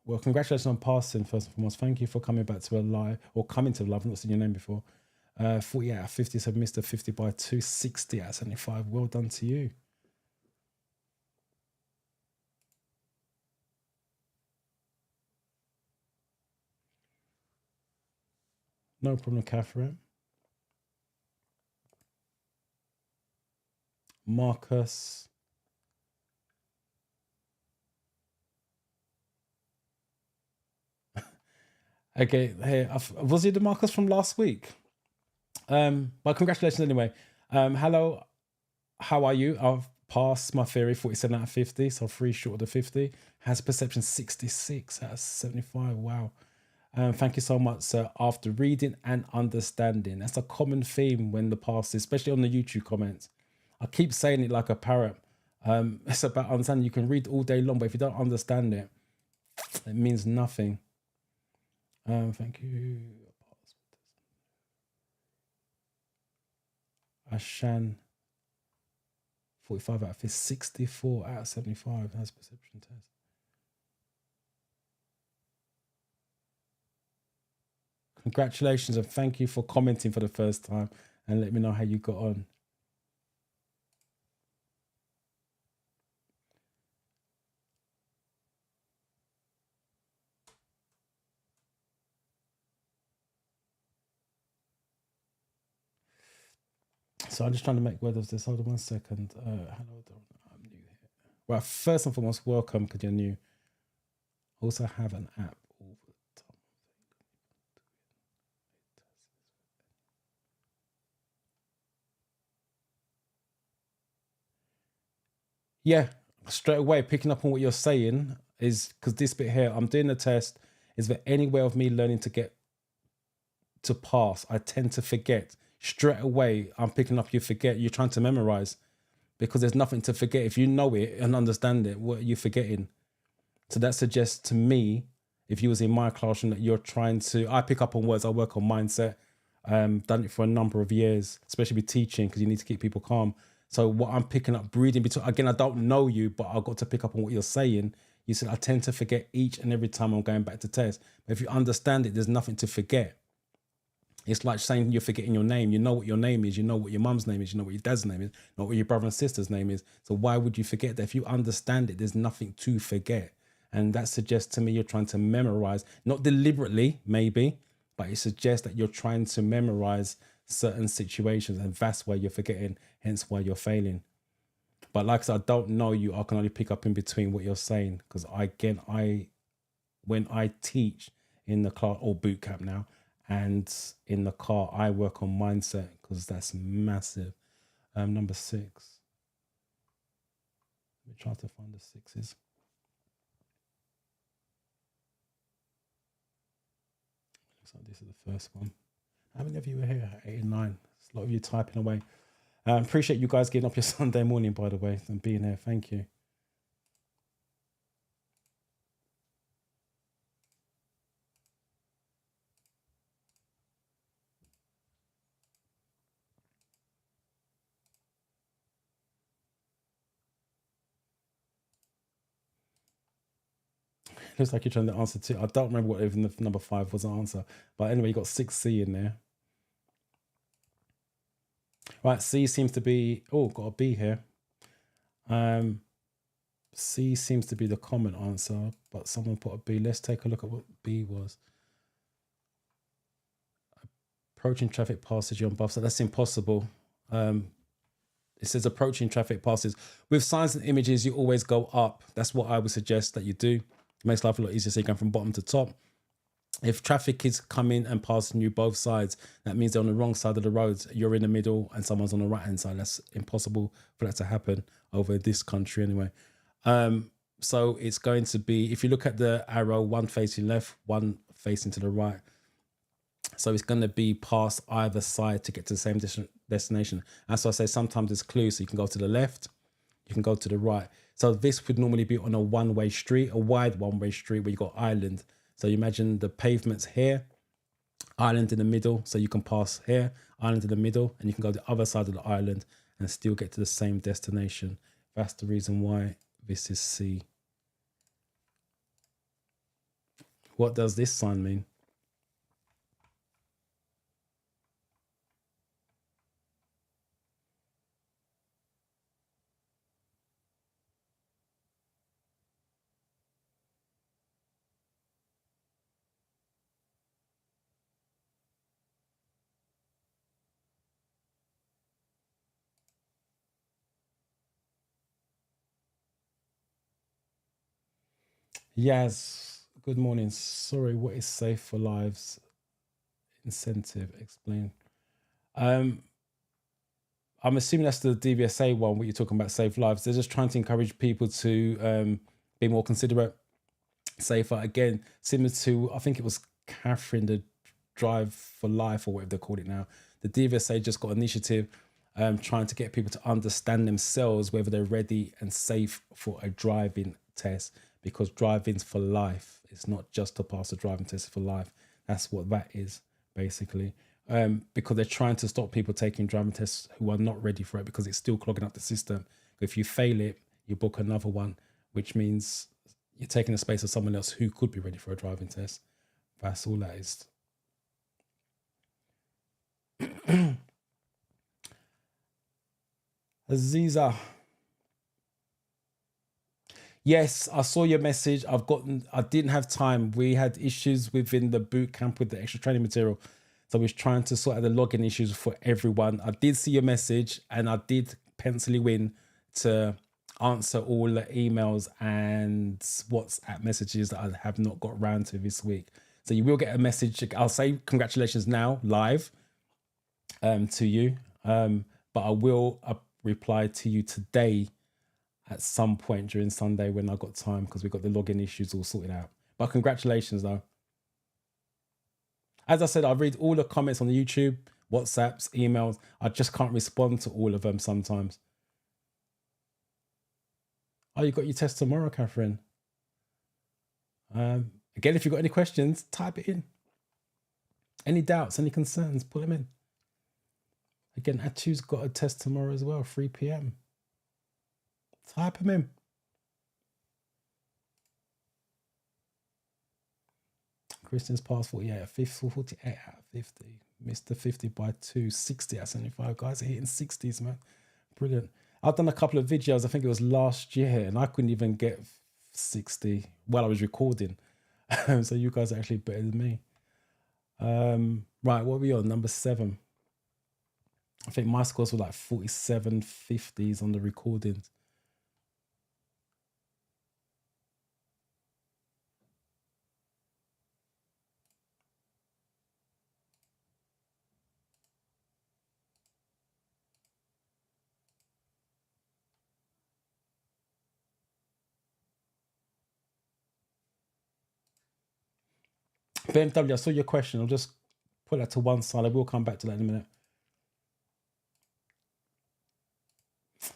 Well, congratulations on passing, first and foremost. Thank you for coming back to a live, or coming to live. I've not seen your name before. 40 out of 50, so Mr. 50 by 260 out of 75. Well done to you. No problem, Catherine. Marcus. Okay, hey, was it the Marcus from last week? But congratulations anyway. Hello, how are you? I've passed my theory, 47 out of 50, so 3 short of the 50. Has perception 66 out of 75. Wow. Thank you so much, sir. After reading and understanding, that's a common theme when the past, especially on the YouTube comments. I keep saying it like a parrot. It's about understanding. You can read all day long, but if you don't understand it, it means nothing. Thank you. Ashan, 45 out of 50, 64 out of 75 has perception test. Congratulations and thank you for commenting for the first time and let me know how you got on. So I'm just trying to make word of this. Hold on 1 second. Hello, I'm new here. Well, first and foremost, welcome because you're new. Also have an app all the time. Yeah, straight away picking up on what you're saying is because this bit here, I'm doing the test. Is there any way of me learning to get to pass? I tend to forget. Straight away, I'm picking up you forget. You're trying to memorize because there's nothing to forget. If you know it and understand it, what are you forgetting? So that suggests to me, if you was in my classroom, that you're trying to, I pick up on words, I work on mindset, done it for a number of years, especially with teaching, because you need to keep people calm. So what I'm picking up, breathing between, again, I don't know you, but I've got to pick up on what you're saying. You said, I tend to forget each and every time I'm going back to test. But if you understand it, there's nothing to forget. It's like saying you're forgetting your name. You know what your name is. You know what your mum's name is. You know what your dad's name is. You know what your brother and sister's name is. So why would you forget that? If you understand it, there's nothing to forget. And that suggests to me you're trying to memorize, not deliberately, maybe, but it suggests that you're trying to memorize certain situations. And that's why you're forgetting, hence why you're failing. But like I said, I don't know you. I can only pick up in between what you're saying. Because when I teach in the class or boot camp now, and in the car, I work on mindset because that's massive. Number 6. Let me try to find the 6s. Looks like this is the first one. How many of you are here? 8 and 9. There's a lot of you typing away. Appreciate you guys getting up your Sunday morning, by the way, and being here. Thank you. Looks like you're trying to answer 2. I don't remember what even the number 5 was the answer. But anyway, you got 6C in there. Right, C seems to be... Oh, got a B here. C seems to be the common answer, but someone put a B. Let's take a look at what B was. Approaching traffic passes you on both sides. That's impossible. It says approaching traffic passes. With signs and images, you always go up. That's what I would suggest that you do. It makes life a lot easier so you go from bottom to top. If traffic is coming and passing you both sides, that means they're on the wrong side of the road. You're in the middle and someone's on the right-hand side. That's impossible for that to happen over this country anyway. So it's going to be, if you look at the arrow, one facing left, one facing to the right. So it's going to be past either side to get to the same destination. As I say, sometimes it's clues. So you can go to the left, you can go to the right. So this would normally be on a one-way street, a wide one-way street where you got island. So you imagine the pavements here, island in the middle. So you can pass here, island in the middle, and you can go to the other side of the island and still get to the same destination. That's the reason why this is C. What does this sign mean? Yes, good morning. Sorry, what is Safe for Lives incentive? Explain. I'm assuming that's the DVSA one, what you're talking about, Safe Lives. They're just trying to encourage people to be more considerate, safer. Again, similar to, I think it was Catherine, the Drive for Life or whatever they call it now. The DVSA just got an initiative trying to get people to understand themselves, whether they're ready and safe for a driving test, because driving's for life. It's not just to pass a driving test, for life. That's what that is, basically. because they're trying to stop people taking driving tests who are not ready for it because it's still clogging up the system. If you fail it, you book another one, which means you're taking the space of someone else who could be ready for a driving test. That's all that is. Aziza. Yes, I saw your message. I didn't have time. We had issues within the boot camp with the extra training material. So I was trying to sort out the login issues for everyone. I did see your message and I did pencil you in to answer all the emails and WhatsApp messages that I have not got around to this week. So you will get a message. I'll say congratulations now live to you. But I will reply to you today at some point during Sunday when I got time, because we've got the login issues all sorted out. But congratulations though. As I said, I read all the comments on the YouTube, WhatsApps, emails. I just can't respond to all of them sometimes. Oh, you got your test tomorrow, Catherine. Again, if you've got any questions, type it in. Any doubts, any concerns, put them in. Again, Atu's got a test tomorrow as well, 3 p.m. Type them in. Christian's past 48 at 50, 48 out of 50. Missed the 50 by 2, 60 at 75. Guys are hitting 60s, man. Brilliant. I've done a couple of videos, I think it was last year, and I couldn't even get 60 while I was recording. So you guys are actually better than me. Right, what are we on? Number 7. I think my scores were like 47 50s on the recordings. BMW, I saw your question. I'll just put that to one side. I will come back to that in a minute.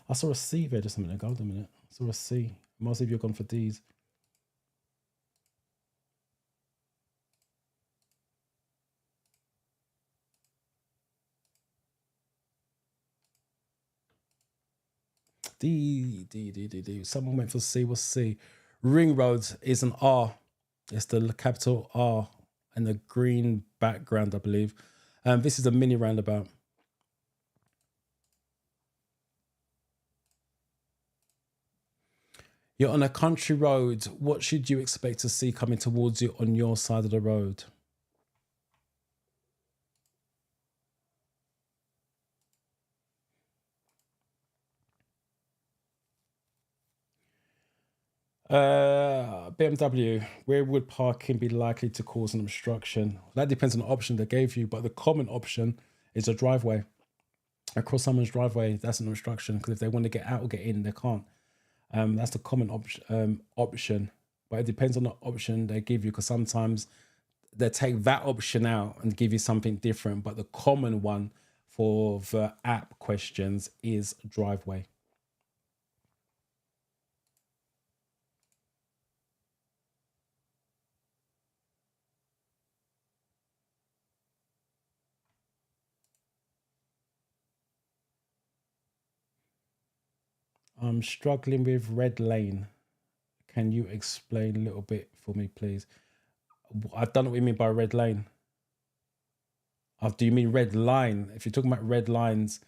I saw a C there just a minute ago. Hold a minute. I saw a C. Most of you have gone for D's. D. Someone went for C. What's C? Ring Road is an R. It's the capital R and the green background, I believe. This is a mini roundabout. You're on a country road. What should you expect to see coming towards you on your side of the road? BMW, where would parking be likely to cause an obstruction? That depends on the option they gave you, but the common option is a driveway. Across someone's driveway, that's an obstruction, because if they want to get out or get in, they can't. That's the common option, but it depends on the option they give you, because sometimes they take that option out and give you something different, but the common one for the app questions is driveway. I'm struggling with red lane. Can you explain a little bit for me, please? I don't know what you mean by red lane. Do you mean red line? If you're talking about red lines,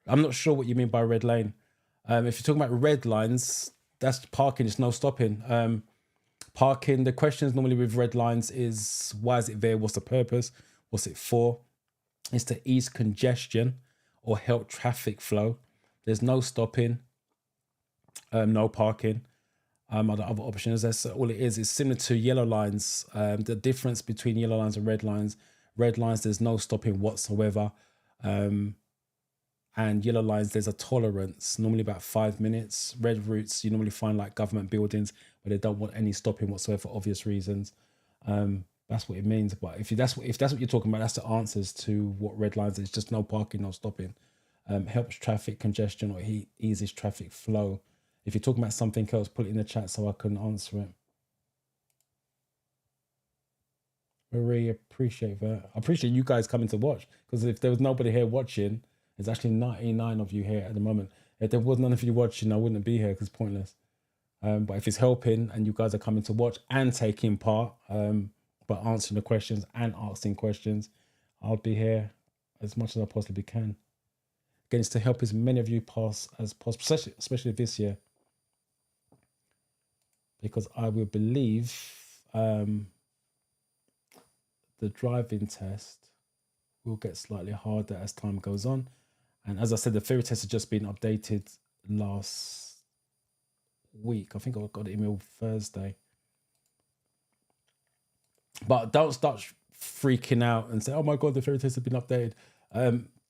I'm not sure what you mean by red lane. If you're talking about red lines, that's parking. It's no stopping. Parking, the questions normally with red lines is, why is it there? What's the purpose? What's it for? It's to ease congestion or help traffic flow. There's no stopping, no parking. Other options, that's all it is. It's similar to yellow lines. The difference between yellow lines and red lines, there's no stopping whatsoever. And yellow lines, there's a tolerance, normally about 5 minutes. Red routes, you normally find like government buildings where they don't want any stopping whatsoever for obvious reasons. That's what it means. But if that's what you're talking about, that's the answers to what red lines is. Just no parking, no stopping. Helps traffic congestion or eases traffic flow. If you're talking about something else, put it in the chat so I can answer it. Marie, appreciate that. I appreciate you guys coming to watch, because if there was nobody here watching, there's actually 99 of you here at the moment. If there was none of you watching, I wouldn't be here because it's pointless. But if it's helping and you guys are coming to watch and taking part, but answering the questions and asking questions, I'll be here as much as I possibly can. Again, it's to help as many of you pass as possible, especially this year, because I will believe the driving test will get slightly harder as time goes on. And as I said, the theory test has just been updated last week. I think I got an email Thursday. But don't start freaking out and say, oh my God, the theory test has been updated.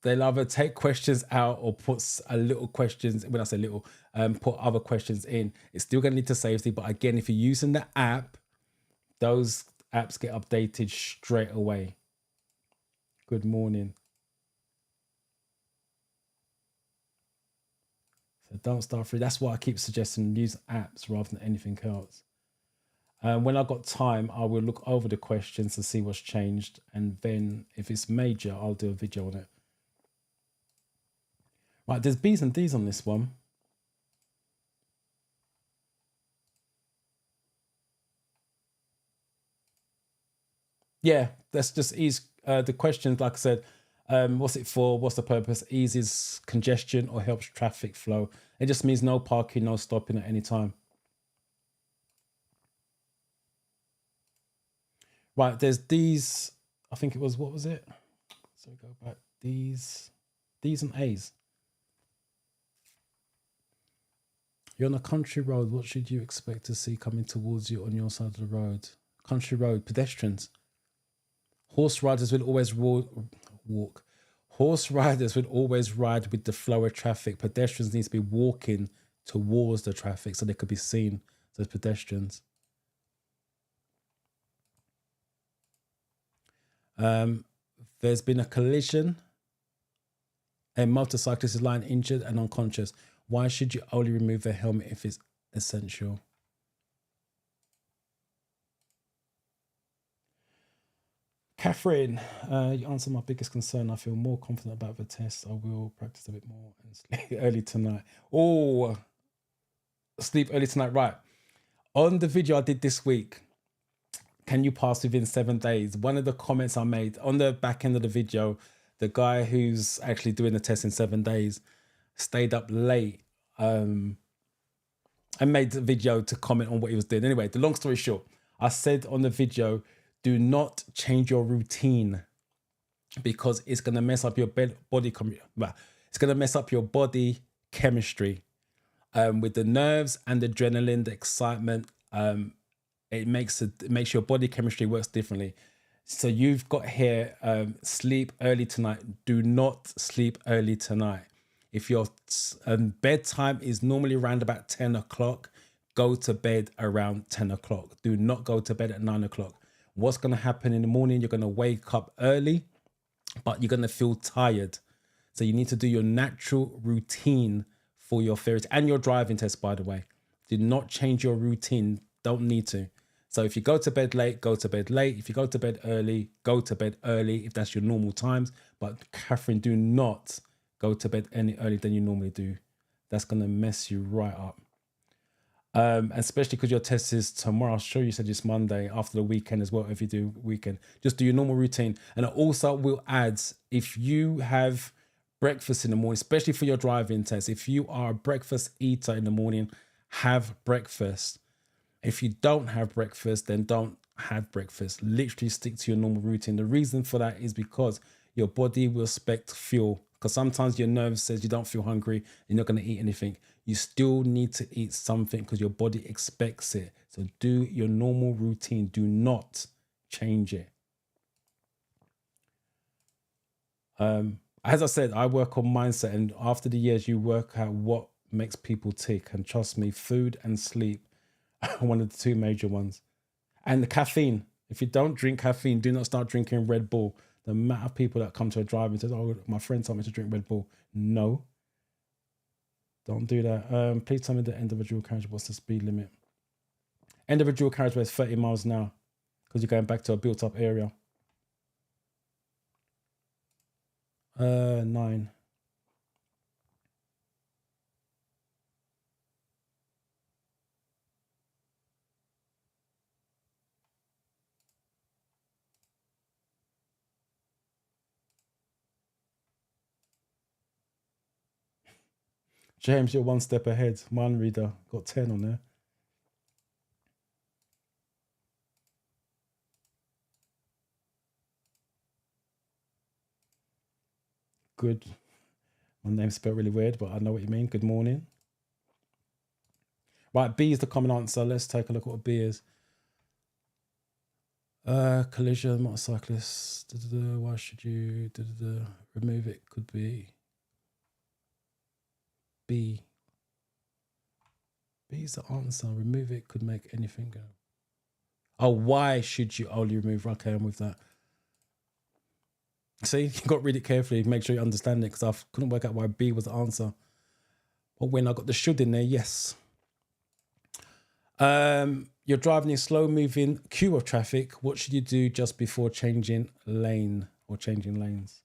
They'll either take questions out or put a little questions, when I say little, put other questions in. It's still going to lead to safety. But again, if you're using the app, those apps get updated straight away. Good morning. So don't start free. That's why I keep suggesting use apps rather than anything else. When I've got time, I will look over the questions to see what's changed. And then if it's major, I'll do a video on it. Right, there's B's and D's on this one. Yeah, that's just ease. The questions, like I said, what's it for? What's the purpose? Eases congestion or helps traffic flow. It just means no parking, no stopping at any time. Right, there's these. I think it was, what was it? So we go back. These and A's. You're on a country road. What should you expect to see coming towards you on your side of the road? Country road, pedestrians. Horse riders will always walk. Horse riders will always ride with the flow of traffic. Pedestrians need to be walking towards the traffic so they could be seen as pedestrians. There's been a collision. A motorcyclist is lying injured and unconscious. Why should you only remove the helmet if it's essential? Catherine, you answered my biggest concern. I feel more confident about the test. I will practice a bit more and sleep early tonight. Oh, sleep early tonight. Right. On the video I did this week, can you pass within 7 days? One of the comments I made on the back end of the video, the guy who's actually doing the test in 7 days stayed up late and made the video to comment on what he was doing. Anyway, the long story short, I said on the video, do not change your routine because it's going to mess up your body. It's going to mess up your body chemistry with the nerves and the adrenaline, the excitement. It makes your body chemistry works differently. So you've got here, sleep early tonight. Do not sleep early tonight. If your bedtime is normally around about 10 o'clock, go to bed around 10 o'clock. Do not go to bed at 9 o'clock. What's going to happen in the morning? You're going to wake up early, but you're going to feel tired. So you need to do your natural routine for your theory and your driving test, by the way. Do not change your routine. Don't need to. So if you go to bed late, go to bed late. If you go to bed early, go to bed early if that's your normal times. But Catherine, do not go to bed any earlier than you normally do. That's going to mess you right up. Especially because your test is tomorrow. I'll show you said it's Monday after the weekend as well. If you do weekend, just do your normal routine. And I also will add, if you have breakfast in the morning, especially for your driving test, if you are a breakfast eater in the morning, have breakfast. If you don't have breakfast, then don't have breakfast. Literally stick to your normal routine. The reason for that is because your body will expect fuel. Because sometimes your nerves says you don't feel hungry, you're not going to eat anything. You still need to eat something because your body expects it. So do your normal routine. Do not change it. As I said, I work on mindset, and after the years, you work out what makes people tick. And trust me, food and sleep are one of the two major ones. And the caffeine. If you don't drink caffeine, do not start drinking Red Bull. The amount of people that come to a drive and says, oh, my friend told me to drink Red Bull. No, don't do that. Please tell me the end of a dual carriageway. What's the speed limit? End of a dual carriageway is 30 miles an hour. because you're going back to a built-up area. 9. James, you're one step ahead. Mind reader got 10 on there. Good. My name's spelled really weird, but I know what you mean. Good morning. Right, B is the common answer. Let's take a look at what B is. Collision, motorcyclist. Why should you remove it? Could be B. B is the answer. Remove it could make anything go. Oh, why should you only remove? Okay, I'm with that. See, you got to read it carefully. Make sure you understand it, because I couldn't work out why B was the answer. But when I got the should in there, yes. You're driving a slow-moving queue of traffic. What should you do just before changing lane or changing lanes?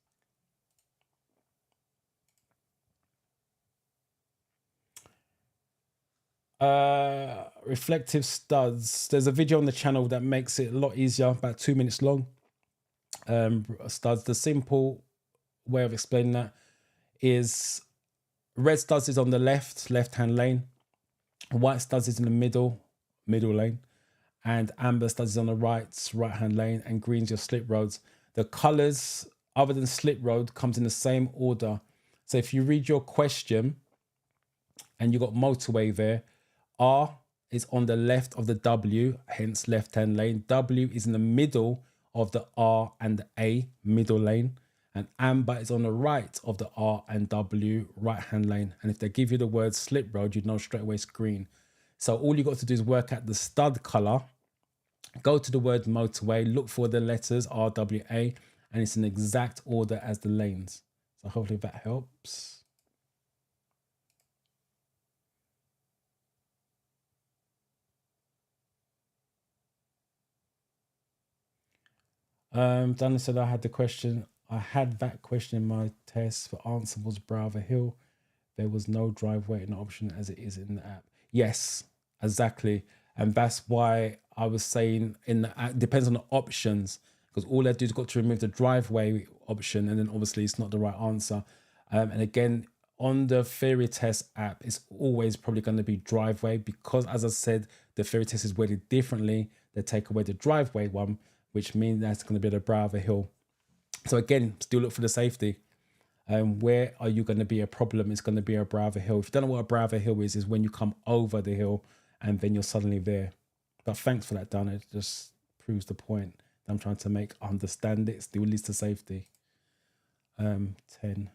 Reflective studs. There's a video on the channel that makes it a lot easier, about 2 minutes long. Studs. The simple way of explaining that is red studs is on the left-hand lane. White studs is in the middle lane. And amber studs is on the right-hand lane, and green's your slip roads. The colors, other than slip road, comes in the same order. So if you read your question and you got motorway there, R is on the left of the W, hence left-hand lane. W is in the middle of the R and the A, middle lane. And amber is on the right of the R and W, right-hand lane. And if they give you the word slip road, you'd know straight away it's green. So all you got to do is work out the stud color, go to the word motorway, look for the letters RWA, and it's in exact order as the lanes. So hopefully that helps. Dana said I had that question in my test. For answer was Browser Hill. There was no drive waiting option as it is in the app. Yes, exactly. And that's why I was saying in the app, depends on the options, because all I do is got to remove the driveway option, and then obviously it's not the right answer. And again, on the theory test app, it's always probably going to be driveway, because as I said, the theory test is worded differently. They take away the driveway one, which means that's going to be the Browser Hill. So again, still look for the safety. Where are you going to be a problem? It's going to be a Browser Hill. If you don't know what a Browser Hill is when you come over the hill and then you're suddenly there. But thanks for that, Dana. It just proves the point that I'm trying to make. Understand it, still leads to safety. 10.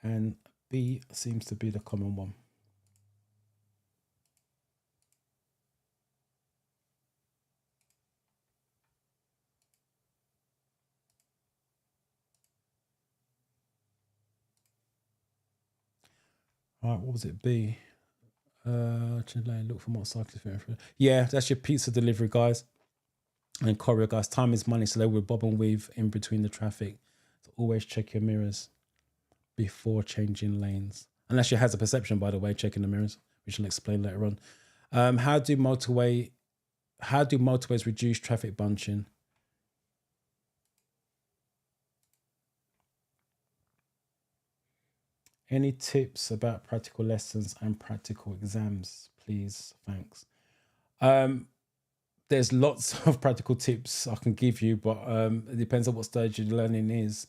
And B seems to be the common one. All right, what was it? B. Look for motorcyclists. Yeah, that's your pizza delivery guys and courier guys. Time is money, so they will bob and weave in between the traffic. So always check your mirrors before changing lanes. Unless you has a perception, by the way, checking the mirrors, which I'll explain later on. How do motorways reduce traffic bunching? Any tips about practical lessons and practical exams, please? Thanks. There's lots of practical tips I can give you, but it depends on what stage your learning is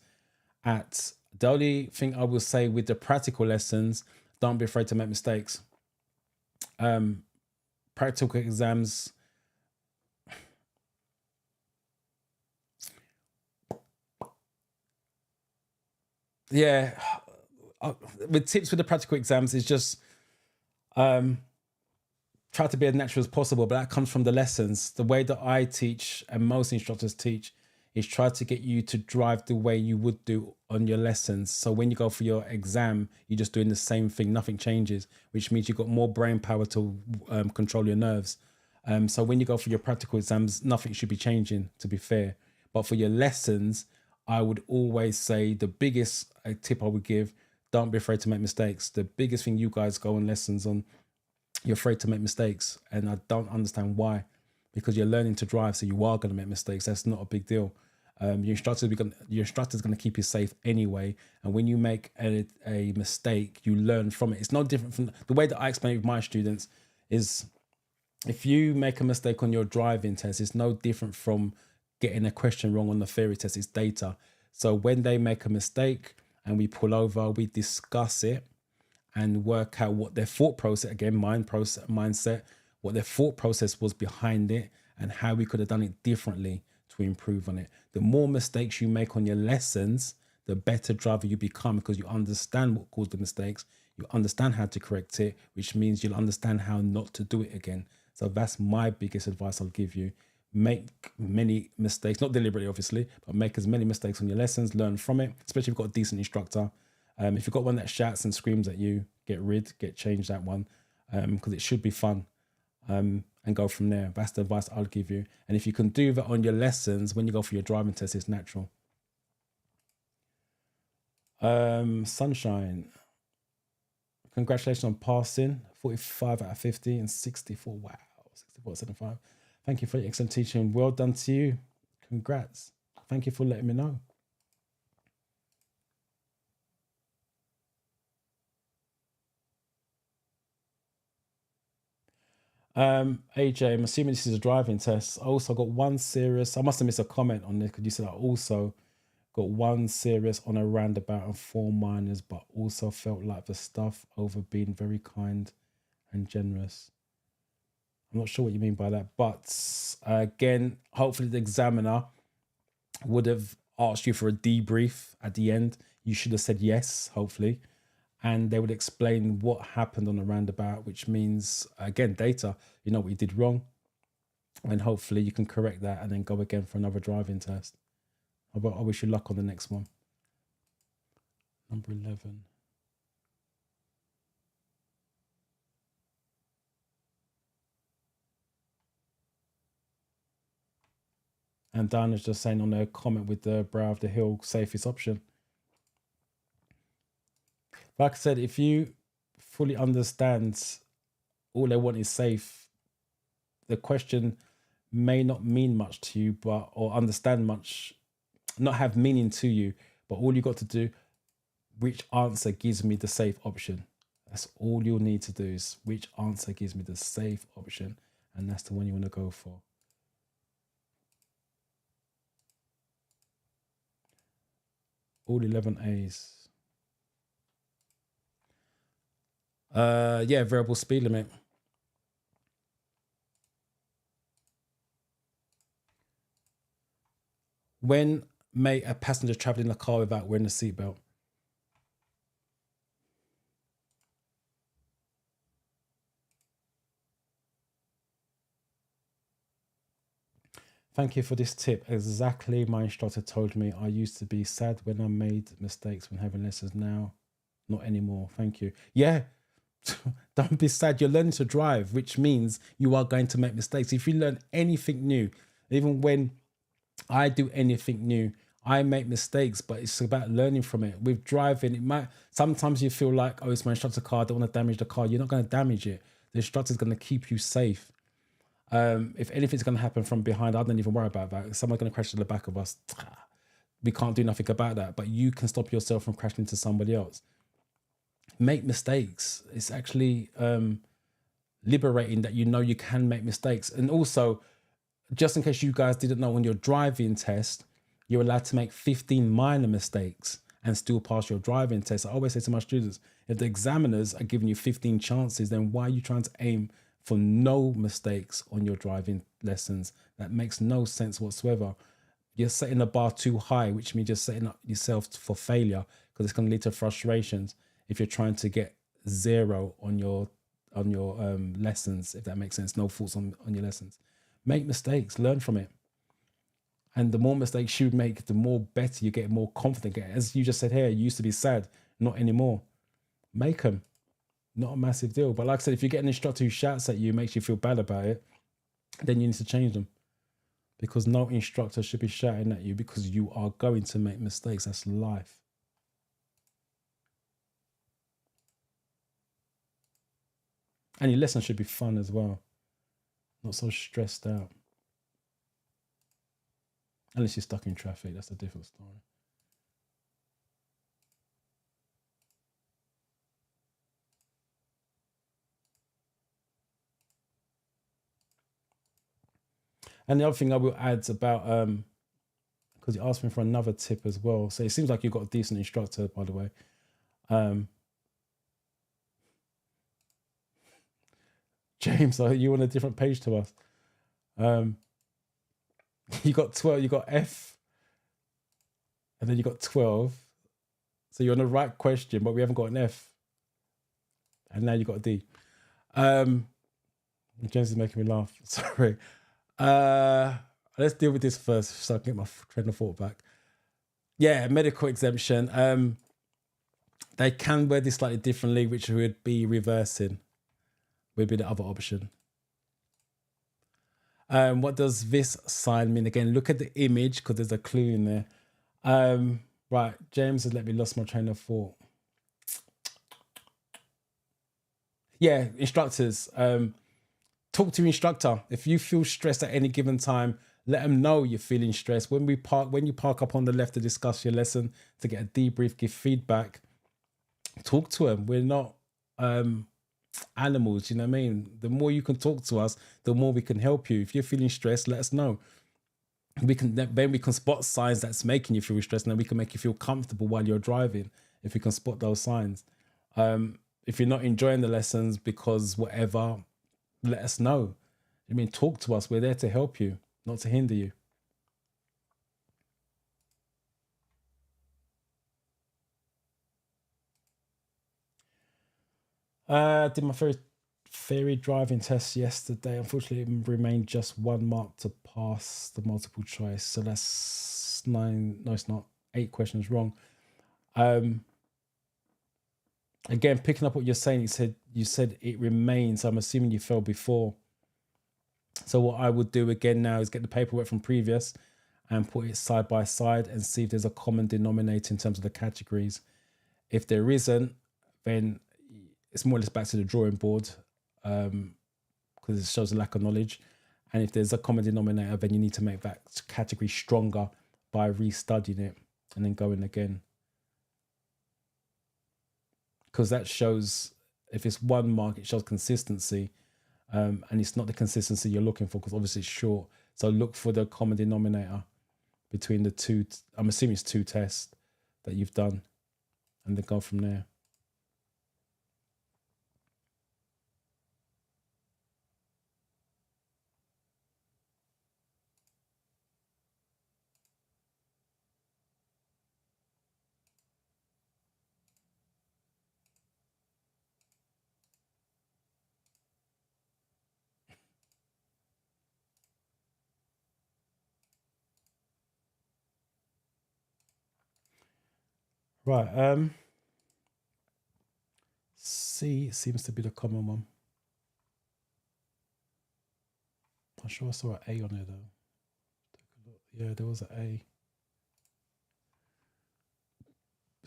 at. The only thing I will say with the practical lessons, don't be afraid to make mistakes. Practical exams, yeah, with tips with the practical exams is just try to be as natural as possible, but that comes from the lessons. The way that I teach and most instructors teach is try to get you to drive the way you would do on your lessons. So when you go for your exam, you're just doing the same thing, nothing changes, which means you've got more brain power to control your nerves. So when you go for your practical exams, nothing should be changing, to be fair. But for your lessons, I would always say the biggest tip I would give, don't be afraid to make mistakes. The biggest thing you guys go on lessons on, you're afraid to make mistakes. And I don't understand why, because you're learning to drive, so you are going to make mistakes. That's not a big deal. Your instructor is going to keep you safe anyway. And when you make a mistake, you learn from it. It's no different from the way that I explain it with my students is if you make a mistake on your driving test, it's no different from getting a question wrong on the theory test. It's data. So when they make a mistake and we pull over, we discuss it and work out what their thought process, again, mindset, what their thought process was behind it and how we could have done it differently to improve on it. The more mistakes you make on your lessons, the better driver you become, because you understand what caused the mistakes, you understand how to correct it, which means you'll understand how not to do it again. So that's my biggest advice I'll give you. Make many mistakes, not deliberately, obviously, but make as many mistakes on your lessons, learn from it, especially if you've got a decent instructor. If you've got one that shouts and screams at you, change that one, because it should be fun. And go from there. That's the advice I'll give you. And if you can do that on your lessons, when you go for your driving test, it's natural. Sunshine. Congratulations on passing. 45 out of 50 and 64. Wow. 64.75. Thank you for your excellent teaching. Well done to you. Congrats. Thank you for letting me know. AJ, I'm assuming this is a driving test. I also got one serious. I must have missed a comment on this because you said I also got one serious on a roundabout and 4 minors, but also felt like the stuff over being very kind and generous. I'm not sure what you mean by that, but again, hopefully the examiner would have asked you for a debrief at the end. You should have said yes, hopefully. And they would explain what happened on the roundabout, which means, again, data, you know what you did wrong. And hopefully you can correct that and then go again for another driving test. I wish you luck on the next one. Number 11. And Diana's just saying on their comment with the brow of the hill, safest option. Like I said, if you fully understand all they want is safe, the question may not mean much to you, or understand much, not have meaning to you, but all you got to do, which answer gives me the safe option? That's all you'll need to do is which answer gives me the safe option, and that's the one you want to go for. All 11 A's. Yeah, variable speed limit. When may a passenger travel in a car without wearing a seatbelt? Thank you for this tip. Exactly, my instructor told me. I used to be sad when I made mistakes when having lessons. Now, not anymore. Thank you. Yeah, don't be sad. You're learning to drive, which means you are going to make mistakes. If you learn anything new, even when I do anything new, I make mistakes, but it's about learning from it. With driving, it might sometimes you feel like, oh, it's my instructor's car, I don't want to damage the car. You're not going to damage it. The instructor's going to keep you safe. If anything's going to happen from behind, I don't even worry about that. If someone's going to crash to the back of us, we can't do nothing about that. But you can stop yourself from crashing into somebody else. Make mistakes. It's actually liberating that you know you can make mistakes. And also, just in case you guys didn't know, on your driving test, you're allowed to make 15 minor mistakes and still pass your driving test. I always say to my students, if the examiners are giving you 15 chances, then why are you trying to aim for no mistakes on your driving lessons? That makes no sense whatsoever. You're setting the bar too high, which means you're setting up yourself for failure, because it's going to lead to frustrations. if you're trying to get 0 on your lessons, if that makes sense. No faults on your lessons. Make mistakes, learn from it. And the more mistakes you make, the more better you get, more confident. As you just said here, you used to be sad, not anymore. Make them. Not a massive deal. But like I said, if you get an instructor who shouts at you, makes you feel bad about it, then you need to change them. Because no instructor should be shouting at you, because you are going to make mistakes. That's life. And your lesson should be fun as well. Not so stressed out. Unless you're stuck in traffic, that's a different story. And the other thing I will add about, because you asked me for another tip as well. So it seems like you've got a decent instructor, by the way. James, are you on a different page to us? You got 12, you got F, and then you got 12. So you're on the right question, but we haven't got an F. And now you got a D. James is making me laugh. Sorry. Let's deal with this first so I can get my train of thought back. Yeah, medical exemption. They can word this slightly differently, which would be reversing, would be the other option. What does this sign mean? Again, look at the image, because there's a clue in there. Right, James has let me lost my train of thought. Yeah, instructors. Talk to your instructor. If you feel stressed at any given time, let them know you're feeling stressed. When you park up on the left to discuss your lesson, to get a debrief, give feedback, talk to them. We're not animals, you know what I mean? The more you can talk to us, the more we can help you. If you're feeling stressed, let us know. We can spot signs that's making you feel stressed, and then we can make you feel comfortable while you're driving, if we can spot those signs. If you're not enjoying the lessons because whatever, let us know. I mean, talk to us. We're there to help you, not to hinder you. I did my first theory driving test yesterday. Unfortunately, it remained just 1 mark to pass the multiple choice. So that's 9. No, it's not. 8 questions wrong. Again, picking up what you're saying, you said it remains. I'm assuming you failed before. So what I would do again now is get the paperwork from previous and put it side by side and see if there's a common denominator in terms of the categories. If there isn't, then it's more or less back to the drawing board, because it shows a lack of knowledge. And if there's a common denominator, then you need to make that category stronger by restudying it and then going again. Because that shows, if it's 1 mark, it shows consistency. And it's not the consistency you're looking for, because obviously it's short. So look for the common denominator between the two. I'm assuming it's 2 tests that you've done, and then go from there. Right. C seems to be the common one. I'm sure I saw an A on there though. Take a look. Yeah, there was an A.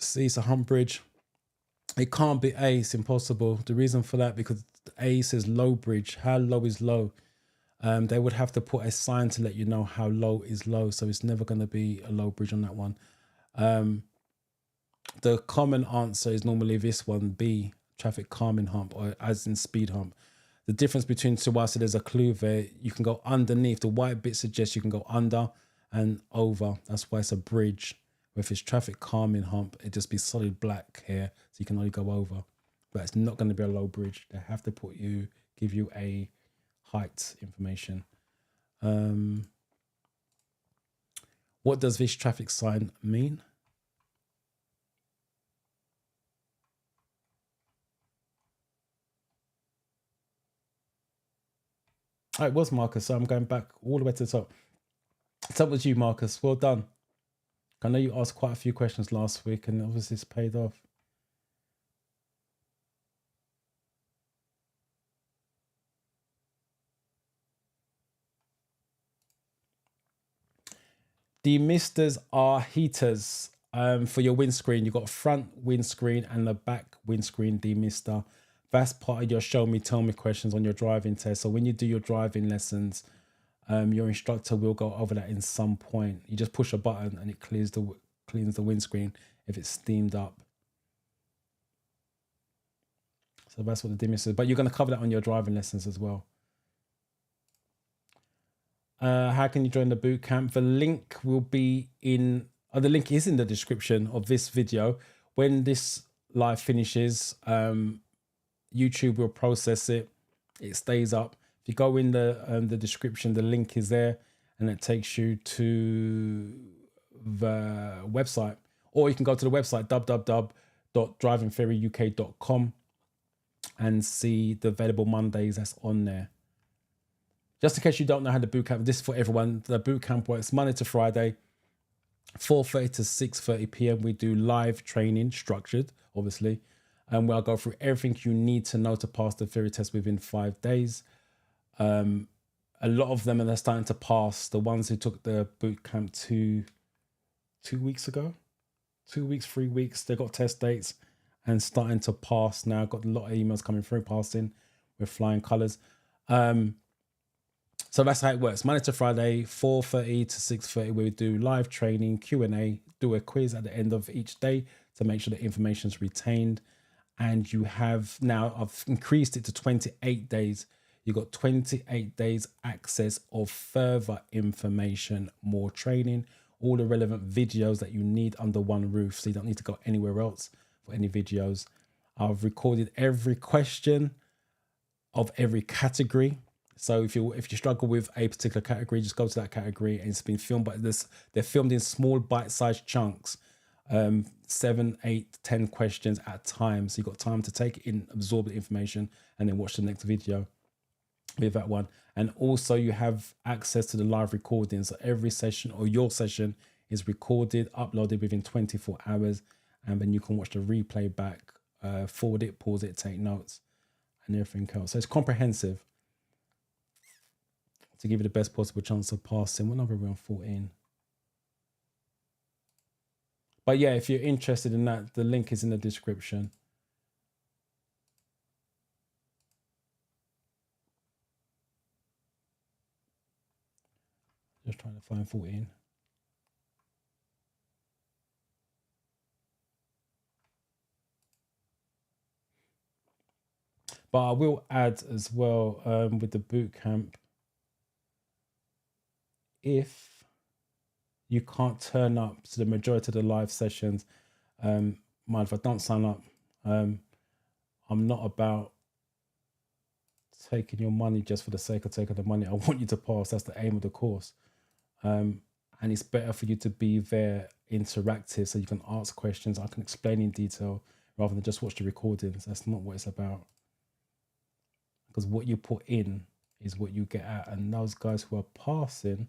C is a hump bridge. It can't be A. It's impossible. The reason for that, because A says low bridge. How low is low? They would have to put a sign to let you know how low is low. So it's never going to be a low bridge on that one. The common answer is normally this one, B, traffic calming hump, or as in speed hump. The difference between two, so there's a clue there. You can go underneath. The white bit suggests you can go under and over. That's why it's a bridge. Where if it's traffic calming hump, it just be solid black here, so you can only go over. But it's not going to be a low bridge. They have to give you a height information. What does this traffic sign mean? Oh, it was Marcus. So I'm going back all the way to the top. Top was you, Marcus. Well done. I know you asked quite a few questions last week, and obviously it's paid off. Demisters are heaters for your windscreen. You've got a front windscreen and the back windscreen demister. That's part of your show me, tell me questions on your driving test. So when you do your driving lessons, your instructor will go over that in some point. You just push a button and it cleans the windscreen if it's steamed up. So that's what the demister is. But you're going to cover that on your driving lessons as well. How can you join the boot camp? The link will be in, the link is in the description of this video. When this live finishes, YouTube will process it. It stays up. If you go in the description, the link is there, and it takes you to the website. Or you can go to the website www.drivingferryuk.com and see the available Mondays that's on there. Just in case you don't know how the bootcamp, this is for everyone. The bootcamp works Monday to Friday, 4:30 to 6:30 p.m. We do live training, structured, obviously. And we'll go through everything you need to know to pass the theory test within 5 days. A lot of them are starting to pass. The ones who took the bootcamp 2 weeks ago, 2 weeks, 3 weeks, they got test dates and starting to pass now. Got a lot of emails coming through passing with flying colors. So that's how it works. Monday to Friday, 4:30 to 6:30, we do live training, Q&A, do a quiz at the end of each day to make sure the information is retained. And you have now, I've increased it to 28 days. You've got 28 days access of further information, more training, all the relevant videos that you need under one roof. So you don't need to go anywhere else for any videos. I've recorded every question of every category. So if you struggle with a particular category, just go to that category, and it's been filmed. But they're filmed in small bite-sized chunks, 7, 8, 10 questions at a time. So you've got time to take it in, absorb the information, and then watch the next video with that one. And also you have access to the live recordings. So every session or your session is recorded, uploaded within 24 hours, and then you can watch the replay back, forward it, pause it, take notes, and everything else. So it's comprehensive to give you the best possible chance of passing. What number are we on? 14. But yeah, if you're interested in that, the link is in the description. Just trying to find 14. But I will add as well, with the boot camp, if you can't turn up to the majority of the live sessions, mind if I don't sign up, I'm not about taking your money just for the sake of taking the money. I want you to pass. That's the aim of the course. And it's better for you to be there interactive so you can ask questions. I can explain in detail rather than just watch the recordings. That's not what it's about. Because what you put in is what you get out. And those guys who are passing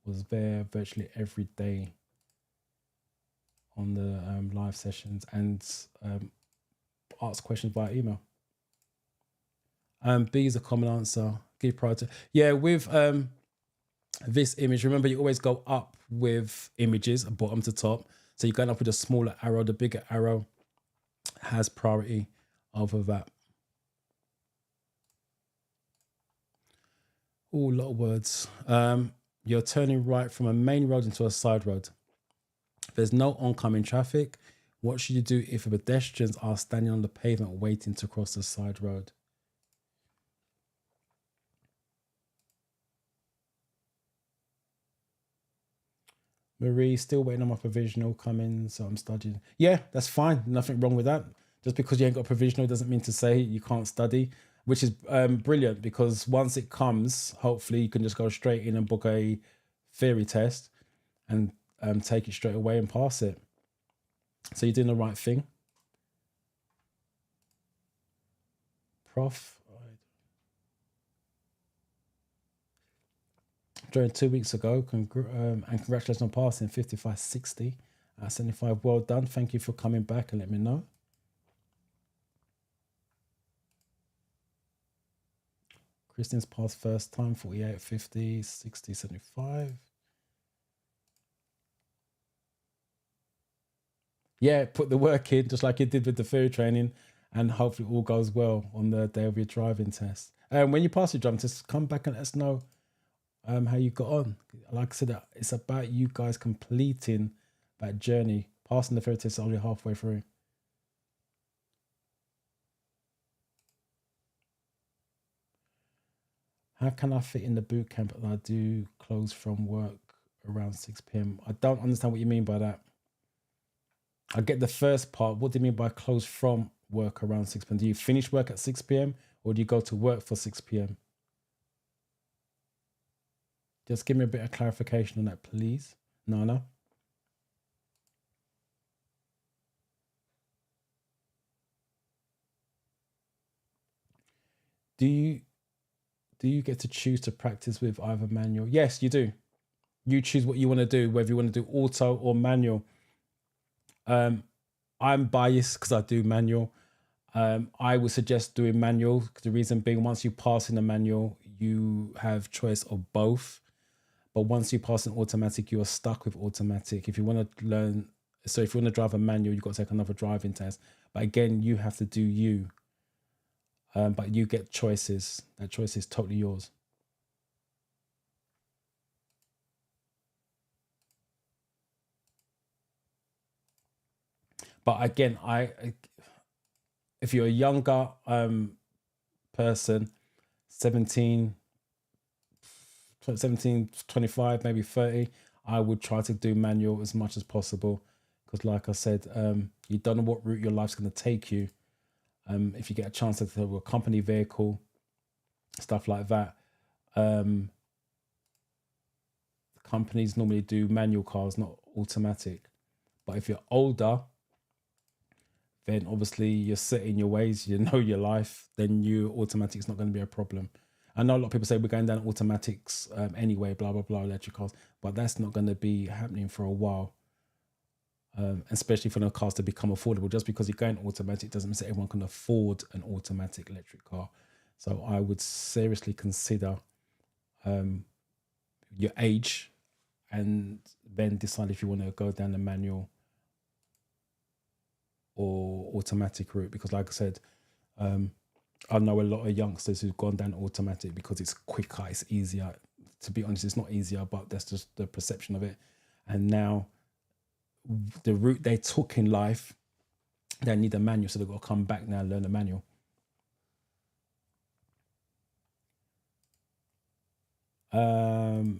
was there virtually every day on the live sessions and ask questions via email. B is a common answer. Give priority. Yeah, with this image, remember you always go up with images, bottom to top. So you're going up with a smaller arrow. The bigger arrow has priority over that. Oh, a lot of words. You're turning right from a main road into a side road. There's no oncoming traffic. What should you do if the pedestrians are standing on the pavement waiting to cross the side road? Marie, still waiting on my provisional coming, so I'm studying. Yeah, that's fine. Nothing wrong with that. Just because you ain't got provisional doesn't mean to say you can't study, which is brilliant, because once it comes, hopefully you can just go straight in and book a theory test and take it straight away and pass it. So you're doing the right thing. Prof. joined 2 weeks ago. And congratulations on passing 5560 out of 75. Well done. Thank you for coming back and let me know. Christine's passed first time, 48, 50, 60, 75. Yeah, put the work in, just like you did with the theory training, and hopefully all goes well on the day of your driving test. When you pass your driving test, come back and let us know how you got on. Like I said, it's about you guys completing that journey. Passing the theory test only halfway through. How can I fit in the boot camp that I do close from work around 6 p.m.? I don't understand what you mean by that. I get the first part. What do you mean by close from work around 6 p.m.? Do you finish work at 6 p.m. or do you go to work for 6 p.m.? Just give me a bit of clarification on that, please. Nana. Do you get to choose to practice with either manual? Yes, you do. You choose what you want to do, whether you want to do auto or manual. I'm biased because I do manual. I would suggest doing manual. The reason being, once you pass in the manual, you have choice of both. But once you pass in automatic, you are stuck with automatic. If you want to learn, so if you want to drive a manual, you've got to take another driving test. But again, you have to do you. But you get choices. That choice is totally yours. But again, if you're a younger person, 17, 25, maybe 30, I would try to do manual as much as possible. Because like I said, you don't know what route your life's going to take you. If you get a chance to do a company vehicle, stuff like that, companies normally do manual cars, not automatic. But if you're older, then obviously you're set in your ways, you know your life, then automatic is not going to be a problem. I know a lot of people say we're going down automatics anyway, blah, blah, blah, electric cars, but that's not going to be happening for a while, especially for the cars to become affordable. Just because you're going automatic doesn't mean that everyone can afford an automatic electric car. So I would seriously consider your age and then decide if you want to go down the manual or automatic route. Because like I said, I know a lot of youngsters who've gone down automatic because it's quicker, it's easier. To be honest, it's not easier, but that's just the perception of it. And now the route they took in life, they need a manual, so they've got to come back now and learn a manual.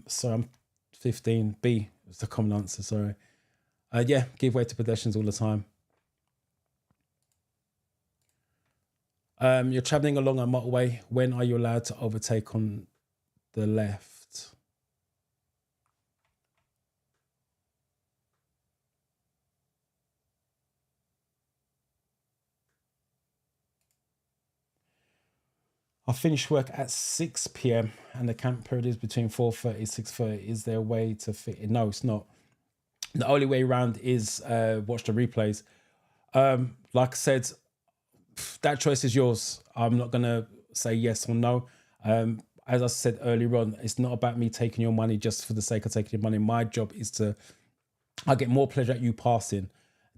So I'm 15. B was the common answer, sorry. Yeah, give way to pedestrians all the time. You're traveling along a motorway. When are you allowed to overtake on the left? I finish work at 6 p.m. and the camp period is between 4:30 and 6:30. Is there a way to fit in? No, it's not. The only way around is watch the replays. Like I said, that choice is yours. I'm not going to say yes or no. As I said earlier on, it's not about me taking your money just for the sake of taking your money. My job is I get more pleasure at you passing.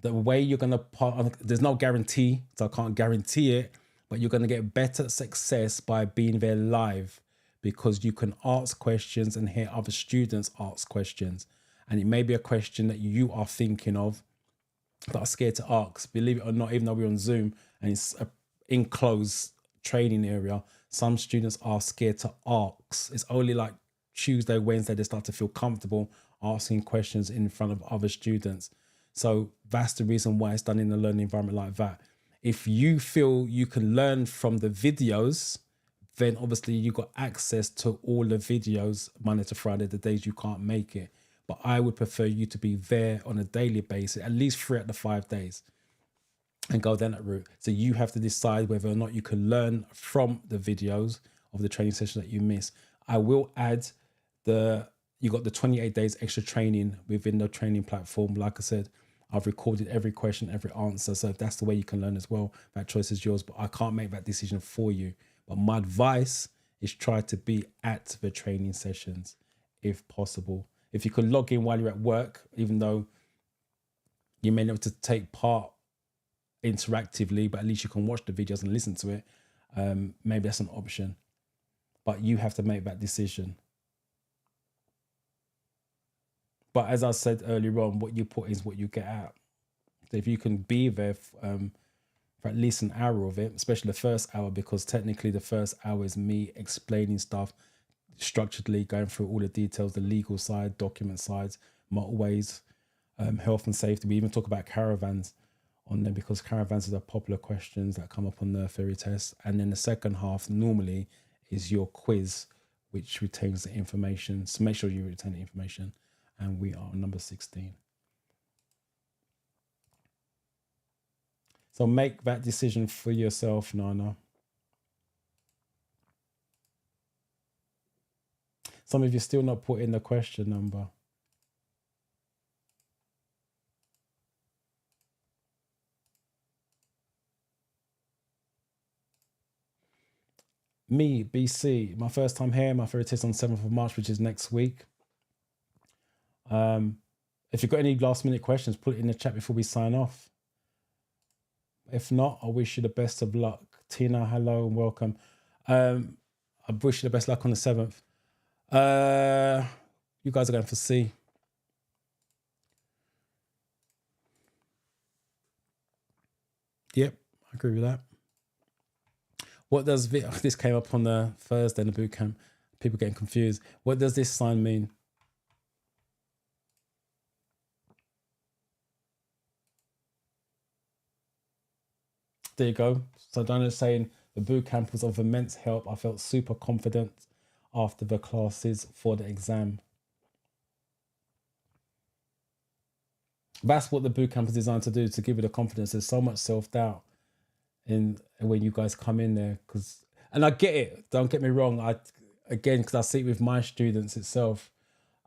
The way you're going to pass, there's no guarantee, so I can't guarantee it, but you're going to get better success by being there live, because you can ask questions and hear other students ask questions. And it may be a question that you are thinking of that are scared to ask. Believe it or not, even though we're on Zoom and it's an enclosed training area, some students are scared to ask. It's only like Tuesday, Wednesday, they start to feel comfortable asking questions in front of other students. So that's the reason why it's done in a learning environment like that. If you feel you can learn from the videos, then obviously you got access to all the videos Monday to Friday, the days you can't make it. But I would prefer you to be there on a daily basis, at least 3 out of the 5 days, and go down that route. So you have to decide whether or not you can learn from the videos of the training session that you miss. I will add you got the 28 days extra training within the training platform. Like I said, I've recorded every question, every answer. So that's the way you can learn as well. That choice is yours, but I can't make that decision for you. But my advice is try to be at the training sessions if possible. If you can log in while you're at work, even though you may not have to take part interactively, but at least you can watch the videos and listen to it. Maybe that's an option, but you have to make that decision. But as I said earlier on, what you put is what you get out. So if you can be there for at least an hour of it, especially the first hour, because technically the first hour is me explaining stuff structuredly, going through all the details, the legal side, document sides, motorways, health and safety. We even talk about caravans on there because caravans are the popular questions that come up on the theory test. And then the second half normally is your quiz, which retains the information. So make sure you retain the information. And we are on number 16. So make that decision for yourself, Nana. Some of you still not put in the question number. Me, BC, my first time here, my theory test on 7th of March, which is next week. If you've got any last minute questions, put it in the chat before we sign off. If not, I wish you the best of luck. Tina, hello and welcome. I wish you the best luck on the 7th. You guys are going for C. Yep, I agree with that. What does this came up on the Thursday in the boot camp? People getting confused. What does this sign mean? There you go. So Donna's saying the boot camp was of immense help. I felt super confident after the classes for the exam. That's what the boot camp is designed to do, to give you the confidence. There's so much self-doubt in when you guys come in there, and I get it, don't get me wrong, because I see it with my students itself.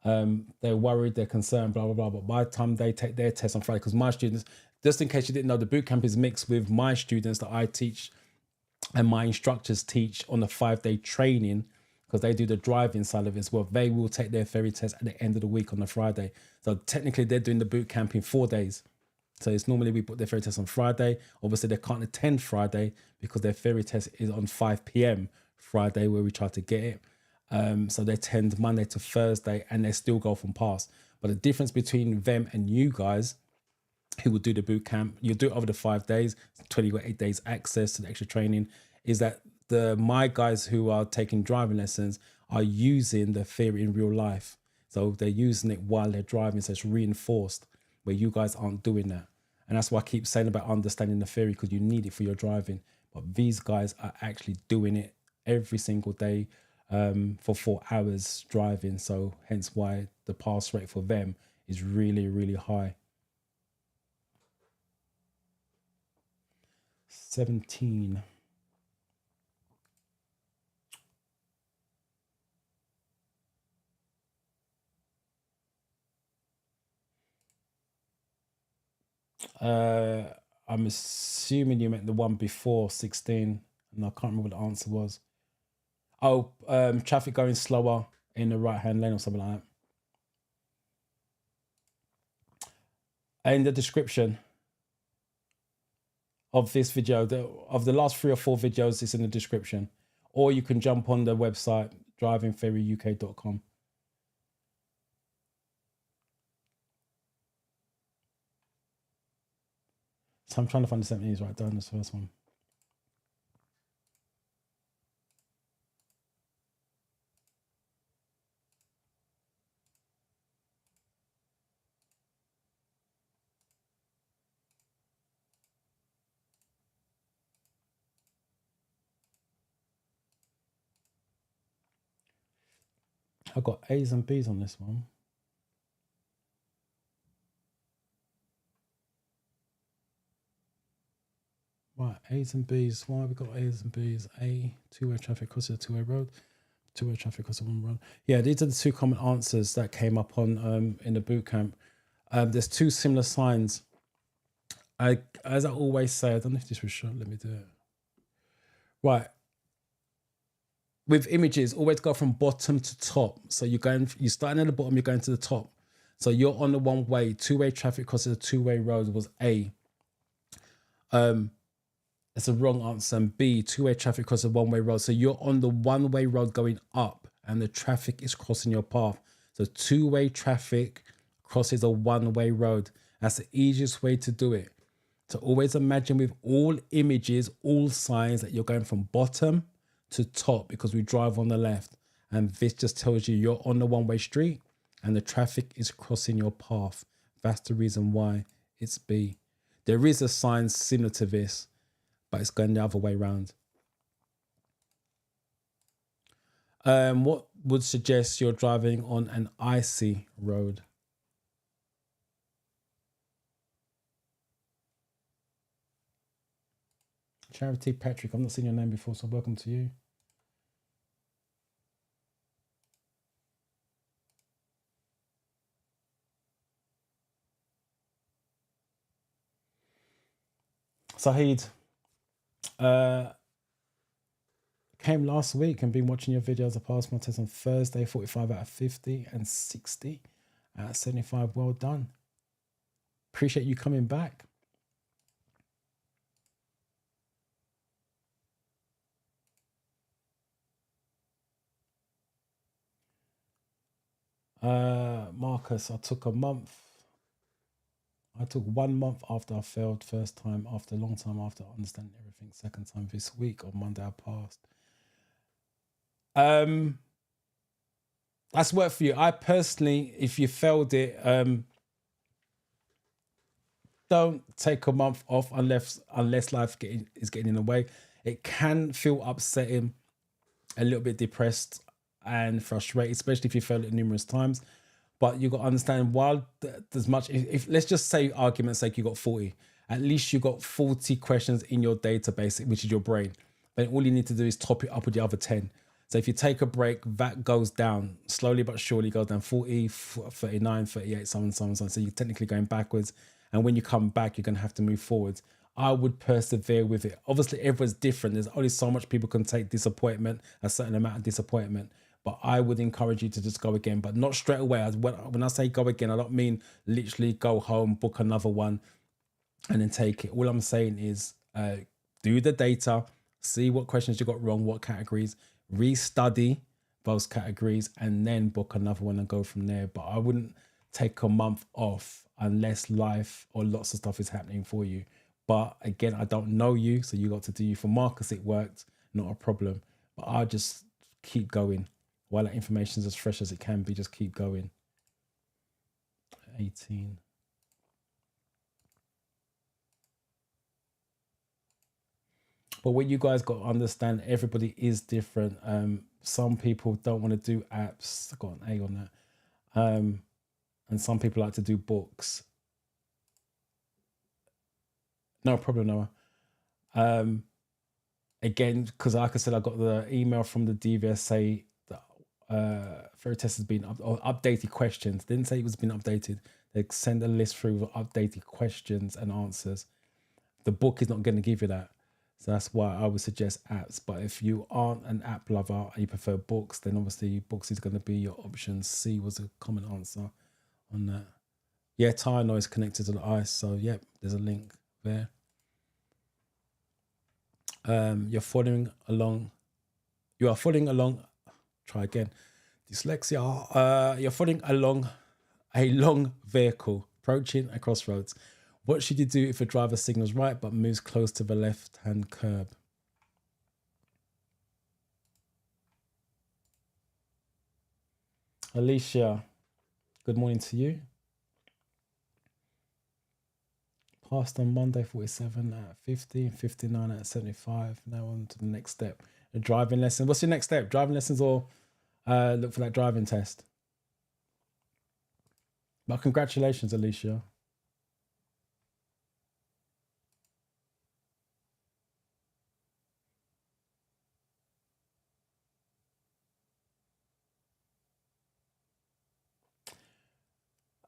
They're worried, they're concerned, blah blah blah, but by the time they take their test on Friday, because my students, just in case you didn't know, the boot camp is mixed with my students that I teach and my instructors teach on the 5-day training, because they do the driving side of it as well. They will take their theory test at the end of the week on the Friday. So technically they're doing the boot camp in 4 days. So it's normally we put their theory test on Friday. Obviously they can't attend Friday because their theory test is on 5 p.m. Friday, where we try to get it. So they attend Monday to Thursday and they still go from pass. But the difference between them and you guys who will do the boot camp, you'll do it over the 5 days, 28 days access to the extra training, is that my guys who are taking driving lessons are using the theory in real life. So they're using it while they're driving, so it's reinforced, where you guys aren't doing that. And that's why I keep saying about understanding the theory, because you need it for your driving. But these guys are actually doing it every single day for 4 hours driving. So hence why the pass rate for them is really, really high. 17. I'm assuming you meant the one before 16, and I can't remember what the answer was. Oh, traffic going slower in the right-hand lane or something like that. In the description of this video, of the last 3 or 4 videos, it's in the description. Or you can jump on the website, drivingferryuk.com. So I'm trying to find the 17s right down this first one. I've got A's and B's on this one. Right, A's and B's. Why have we got A's and B's? A, two-way traffic crosses a two-way road. Two-way traffic across the one road. Yeah, these are the two common answers that came up on in the boot camp. There's two similar signs. As I always say, I don't know if this was shown. Let me do it. Right. With images, always go from bottom to top. So you're starting at the bottom, you're going to the top. So you're on the one way. Two-way traffic crosses a two-way road was A. It's a wrong answer. And B, two-way traffic crosses a one-way road. So you're on the one-way road going up and the traffic is crossing your path. So two-way traffic crosses a one-way road. That's the easiest way to do it. So always imagine with all images, all signs that you're going from bottom to top because we drive on the left. And this just tells you you're on the one-way street and the traffic is crossing your path. That's the reason why it's B. There is a sign similar to this, but it's going the other way around. What would suggest you're driving on an icy road? Charity Patrick, I've not seen your name before, so welcome to you. Sahid, came last week and been watching your videos. I passed my test on Thursday, 45 out of 50 and 60 out of 75. Well done. Appreciate you coming back. Marcus, I took 1 month after I failed first time, after a long time after understanding everything, second time this week. On Monday I passed. That's worked for you. I personally, if you failed it, don't take a month off unless life is getting in the way. It can feel upsetting, a little bit depressed and frustrated, especially if you failed it numerous times. But you got to understand, while there's much, if let's just say argument's sake, you got 40, at least you got 40 questions in your database, which is your brain. Then all you need to do is top it up with the other 10. So if you take a break, that goes down slowly but surely, goes down 40, 39, 38, so on, so on, so on. So you're technically going backwards. And when you come back, you're going to have to move forward. I would persevere with it. Obviously, everyone's different. There's only so much people can take disappointment, a certain amount of disappointment. But I would encourage you to just go again, but not straight away. When I say go again, I don't mean literally go home, book another one, and then take it. All I'm saying is do the data, see what questions you got wrong, what categories, restudy those categories, and then book another one and go from there. But I wouldn't take a month off unless life or lots of stuff is happening for you. But again, I don't know you, so you got to do you. For Marcus, it worked, not a problem. But I just keep going. While that information is as fresh as it can be, just keep going. 18. But what you guys got to understand, everybody is different. Some people don't want to do apps. I got an A on that. And some people like to do books. No problem, Noah. Again, because like I said, I got the email from the DVS say that Ferry Test has been updated questions. Didn't say it was been updated. They send a list through with updated questions and answers. The book is not going to give you that. So that's why I would suggest apps. But if you aren't an app lover and you prefer books, then obviously books is going to be your option. C was a common answer on that. Yeah, tire noise connected to the ice. So, yep, there's a link there. You're following along. You are following along. Try again. Dyslexia. You're following along a long vehicle approaching a crossroads. What should you do if a driver signals right but moves close to the left-hand curb? Alicia, good morning to you. Passed on Monday, 47 out of 50, 59 out of 75. Now on to the next step. A driving lesson. What's your next step? Driving lessons or look for that driving test? But congratulations, Alicia.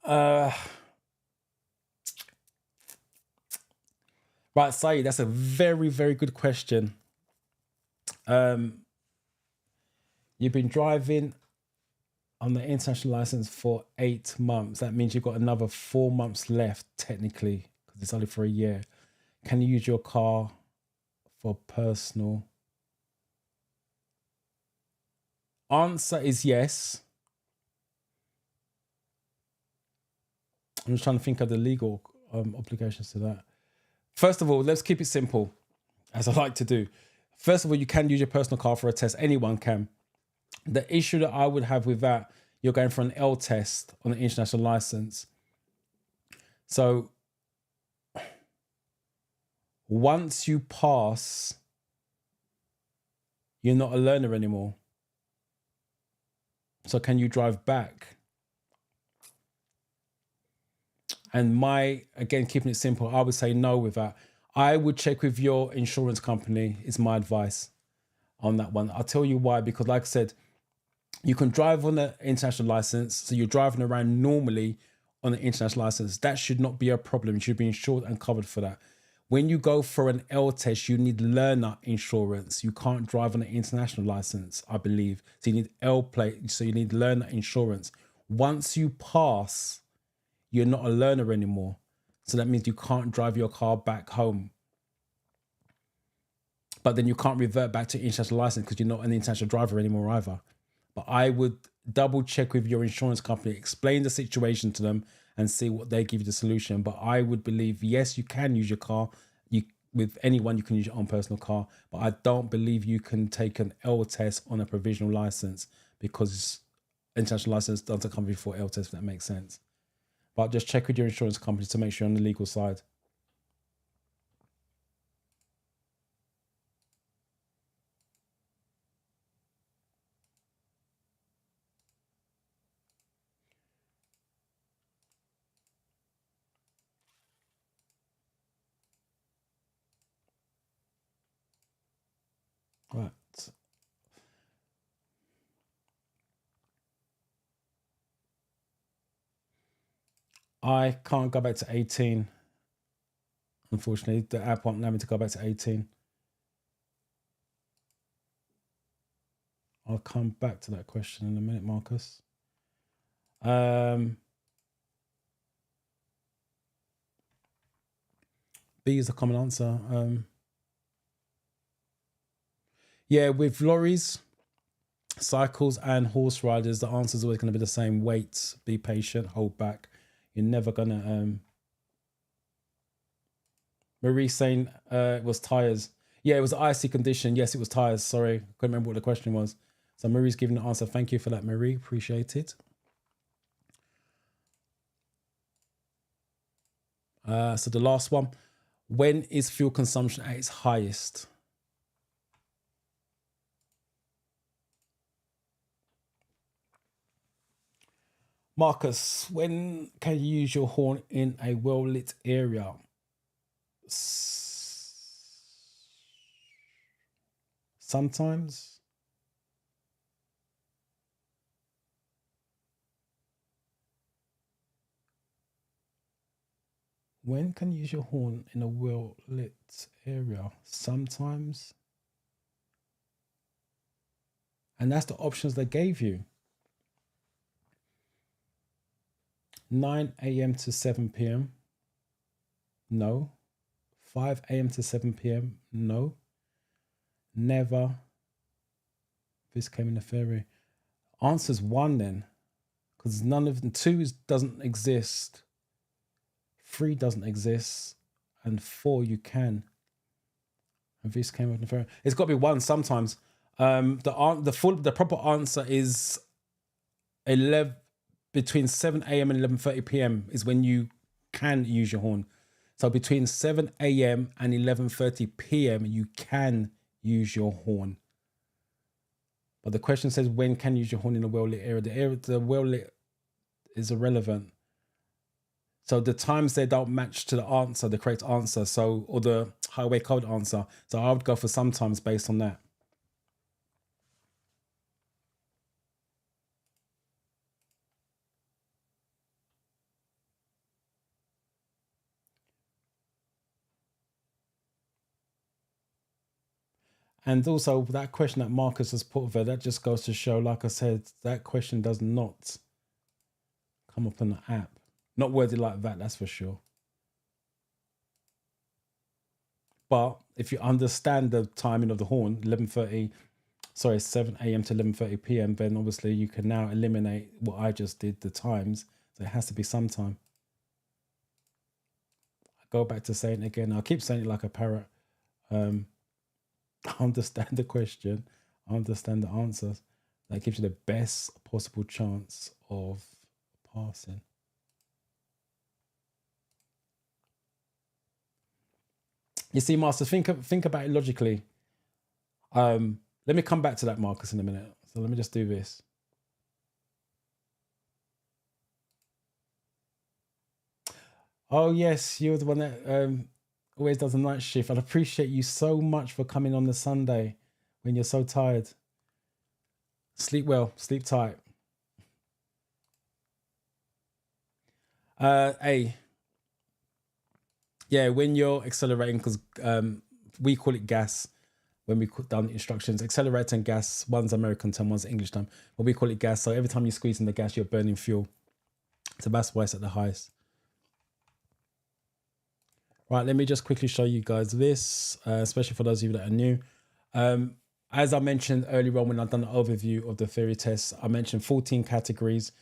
Right, Saeed, that's a very, very good question. You've been driving on the international license for 8 months. That means you've got another 4 months left, technically, because it's only for a year. Can you use your car for personal? Answer is yes. I'm just trying to think of the legal obligations to that. First of all, let's keep it simple, as I like to do. First of all, you can use your personal car for a test. Anyone can. The issue that I would have with that, you're going for an L test on the international license. So once you pass, you're not a learner anymore. So can you drive back? And again, keeping it simple, I would say no with that. I would check with your insurance company, is my advice on that one. I'll tell you why, because like I said, you can drive on the international license. So you're driving around normally on the international license. That should not be a problem. You should be insured and covered for that. When you go for an L test, you need learner insurance. You can't drive on an international license, I believe. So you need L plate. So you need learner insurance. Once you pass, you're not a learner anymore. So that means you can't drive your car back home. But then you can't revert back to international license because you're not an international driver anymore either. But I would double check with your insurance company, explain the situation to them and see what they give you the solution. But I would believe, yes, you can use your car. With anyone, you can use your own personal car. But I don't believe you can take an L test on a provisional license because international license doesn't come before L test, if that makes sense. But just check with your insurance company to make sure you're on the legal side. Right. I can't go back to 18. Unfortunately, the app won't allow me to go back to 18. I'll come back to that question in a minute, Marcus. B is a common answer. Yeah, with lorries, cycles, and horse riders, the answer is always going to be the same. Wait, be patient, hold back. You're never going to... Marie saying it was tires. Yeah, it was icy condition. Yes, it was tires. Sorry, couldn't remember what the question was. So Marie's giving the answer. Thank you for that, Marie. Appreciate it. So the last one. When is fuel consumption at its highest? Marcus, when can you use your horn in a well-lit area? Sometimes. When can you use your horn in a well-lit area? Sometimes. And that's the options they gave you. 9 a.m. to 7 p.m. No. 5 a.m. to 7 p.m. No. Never. This came in the ferry. Answer's 1 then. Because none of them. 2 doesn't exist. 3 doesn't exist. And 4 you can. And this came in the ferry. It's got to be 1 sometimes. The proper answer is 11 between 7 a.m. and 11:30 p.m. is when you can use your horn. So between 7 a.m. and 11:30 p.m. you can use your horn. But the question says, when can you use your horn in a well-lit area? The well-lit is irrelevant. So the times they don't match to the answer, the correct answer, or the highway code answer. So I would go for sometimes based on that. And also that question that Marcus has put there, that just goes to show, like I said, that question does not come up on the app. Not worded like that, that's for sure. But if you understand the timing of the horn, 7 a.m. to 11:30 p.m., then obviously you can now eliminate what I just did, the times. So it has to be sometime. I go back to saying it again. I'll keep saying it like a parrot. I understand the question. I understand the answers. That gives you the best possible chance of passing. You see, Master, think about it logically. Let me come back to that, Marcus, in a minute. So let me just do this. Oh, yes, you're the one that always does a night shift. I appreciate you so much for coming on the Sunday when you're so tired. Sleep well, sleep tight. Hey, yeah, when you're accelerating, because we call it gas when we put down instructions. Accelerator and gas, one's American time, one's English time, but we call it gas. So every time you squeeze in the gas, you're burning fuel. So that's why it's at the highest. Right, let me just quickly show you guys this, especially for those of you that are new. As I mentioned earlier on when I've done an overview of the theory test, I mentioned 14 categories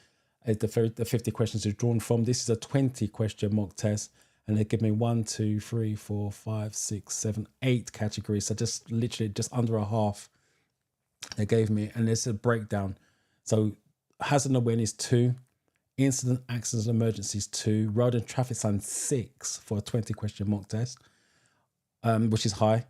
the 50 questions are drawn from. This is a 20 question mock test, and they give me 1, 2, 3, 4, 5, 6, 7, 8 categories. So just literally just under a half they gave me, and there's a breakdown. So hazard and awareness 2, incident, accidents, and emergencies 2, road and traffic signs 6 for a 20 question mock test, which is high.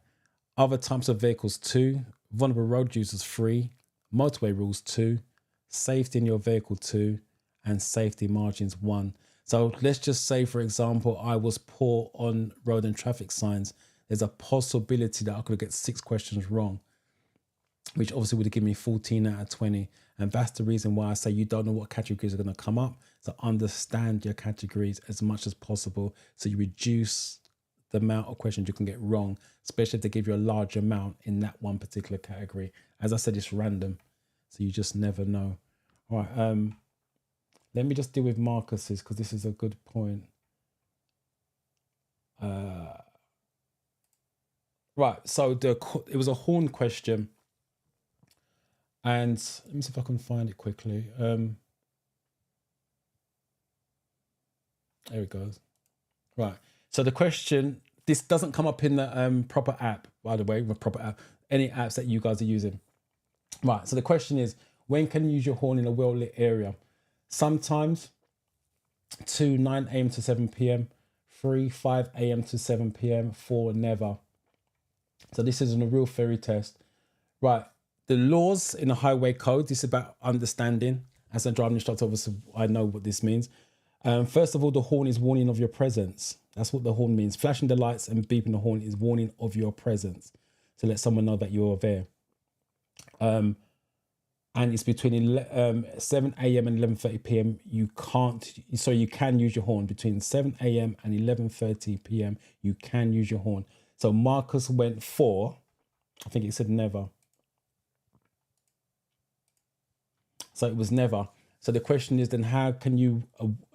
Other types of vehicles 2, vulnerable road users 3, motorway rules 2, safety in your vehicle 2, and safety margins 1. So let's just say, for example, I was poor on road and traffic signs. There's a possibility that I could get 6 questions wrong, which obviously would have given me 14 out of 20. And that's the reason why I say you don't know what categories are going to come up. So understand your categories as much as possible, so you reduce the amount of questions you can get wrong, especially if they give you a large amount in that one particular category. As I said, it's random, so you just never know. All right, let me just deal with Marcus's, because this is a good point. Right, so it was a horn question, and let me see if I can find it quickly. There it goes. Right, so the question, this doesn't come up in the proper app, by the way, the proper app, any apps that you guys are using. Right, so the question is, when can you use your horn in a well-lit area? Sometimes. 2, 9 a.m. to 7 p.m. 3, 5 a.m. to 7 p.m. 4, never. So this isn't a real theory test. Right, the laws in the highway code, this is about understanding. As a driving instructor, obviously, I know what this means. First of all, the horn is warning of your presence. That's what the horn means. Flashing the lights and beeping the horn is warning of your presence, to let someone know that you're there. And it's between 7 a.m. and 11:30 p.m. You can use your horn. Between 7 a.m. and 11:30 p.m. you can use your horn. So Marcus went 4. I think it said never. So it was never. So the question is then, how can you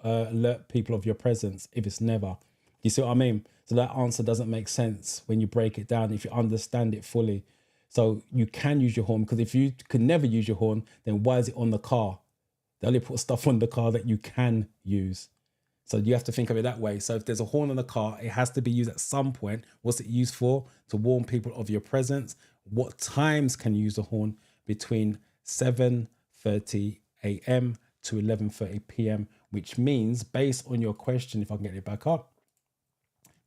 alert people of your presence if it's never? You see what I mean? So that answer doesn't make sense when you break it down, if you understand it fully. So you can use your horn, because if you can never use your horn, then why is it on the car? They only put stuff on the car that you can use. So you have to think of it that way. So if there's a horn on the car, it has to be used at some point. What's it used for? To warn people of your presence. What times can you use the horn? Between 7:30 a.m. to 11:30 p.m., which means, based on your question, if I can get it back up,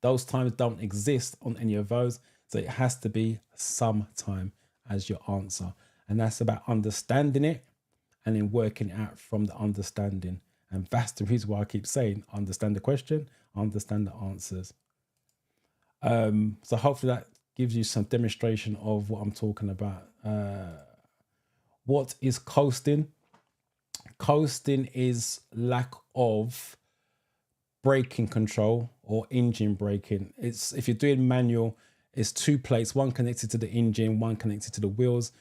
those times don't exist on any of those. So it has to be some time as your answer. And that's about understanding it and then working out from the understanding. And that's the reason why I keep saying, understand the question, understand the answers. So hopefully that gives you some demonstration of what I'm talking about. What is coasting? Coasting is lack of braking control or engine braking. It's, if you're doing manual, It's two plates, one connected to the engine, one connected to the wheels.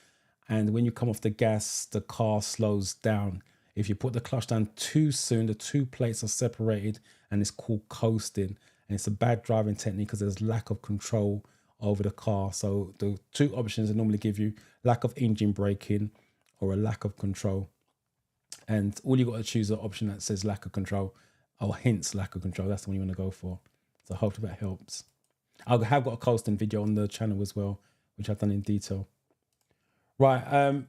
And when you come off the gas, the car slows down. If you put the clutch down too soon, the two plates are separated, and it's called coasting. And it's a bad driving technique because there's lack of control over the car. So the two options that normally give you lack of engine braking or a lack of control. And all you got to choose an option that says lack of control, or hints lack of control. That's the one you want to go for. So I hope that helps. I have got a coasting video on the channel as well, which I've done in detail. Right.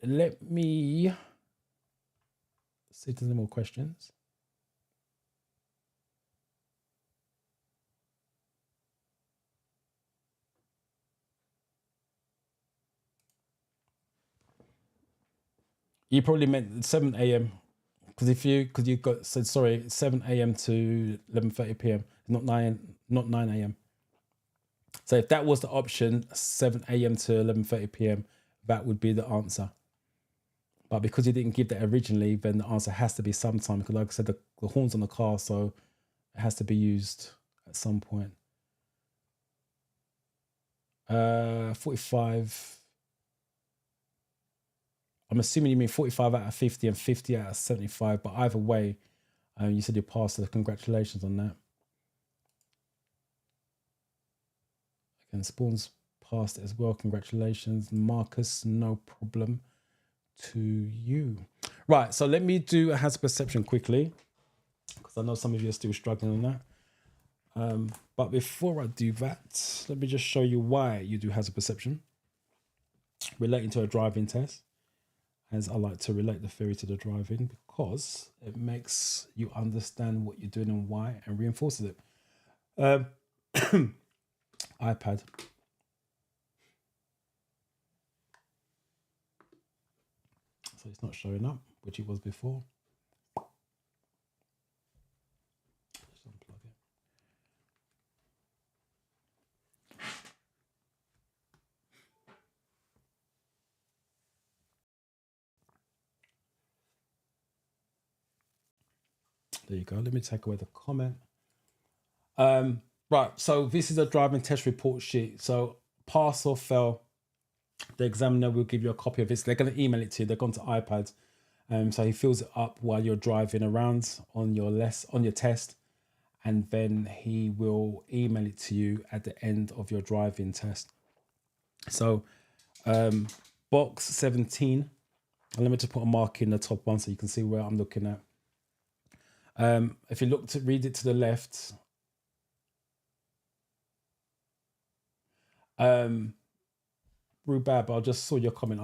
Let me see if there's any more questions. You probably meant 7 a.m. because you got said sorry 7 a.m. to 11:30 p.m. not 9 a.m. So if that was the option, 7 a.m. to 11:30 p.m., that would be the answer. But because you didn't give that originally, then the answer has to be sometime. Because like I said, the horn's on the car, so it has to be used at some point. 45. I'm assuming you mean 45 out of 50 and 50 out of 75. But either way, you said you passed, so congratulations on that. Again, Spawn's passed it as well. Congratulations. Marcus, no problem to you. Right, so let me do a hazard perception quickly, because I know some of you are still struggling on that. But before I do that, let me just show you why you do hazard perception relating to a driving test, as I like to relate the theory to the driving, because it makes you understand what you're doing and why, and reinforces it. iPad. So it's not showing up, which it was before. Just unplug it. There you go. Let me take away the comment. Right, so this is a driving test report sheet. So pass or fail, the examiner will give you a copy of this. They're going to email it to you. They're going to iPads. So he fills it up while you're driving around on your test, and then he will email it to you at the end of your driving test. So box 17, and let me just put a mark in the top one so you can see where I'm looking at. If you read it to the left, Rubab, I just saw your comment.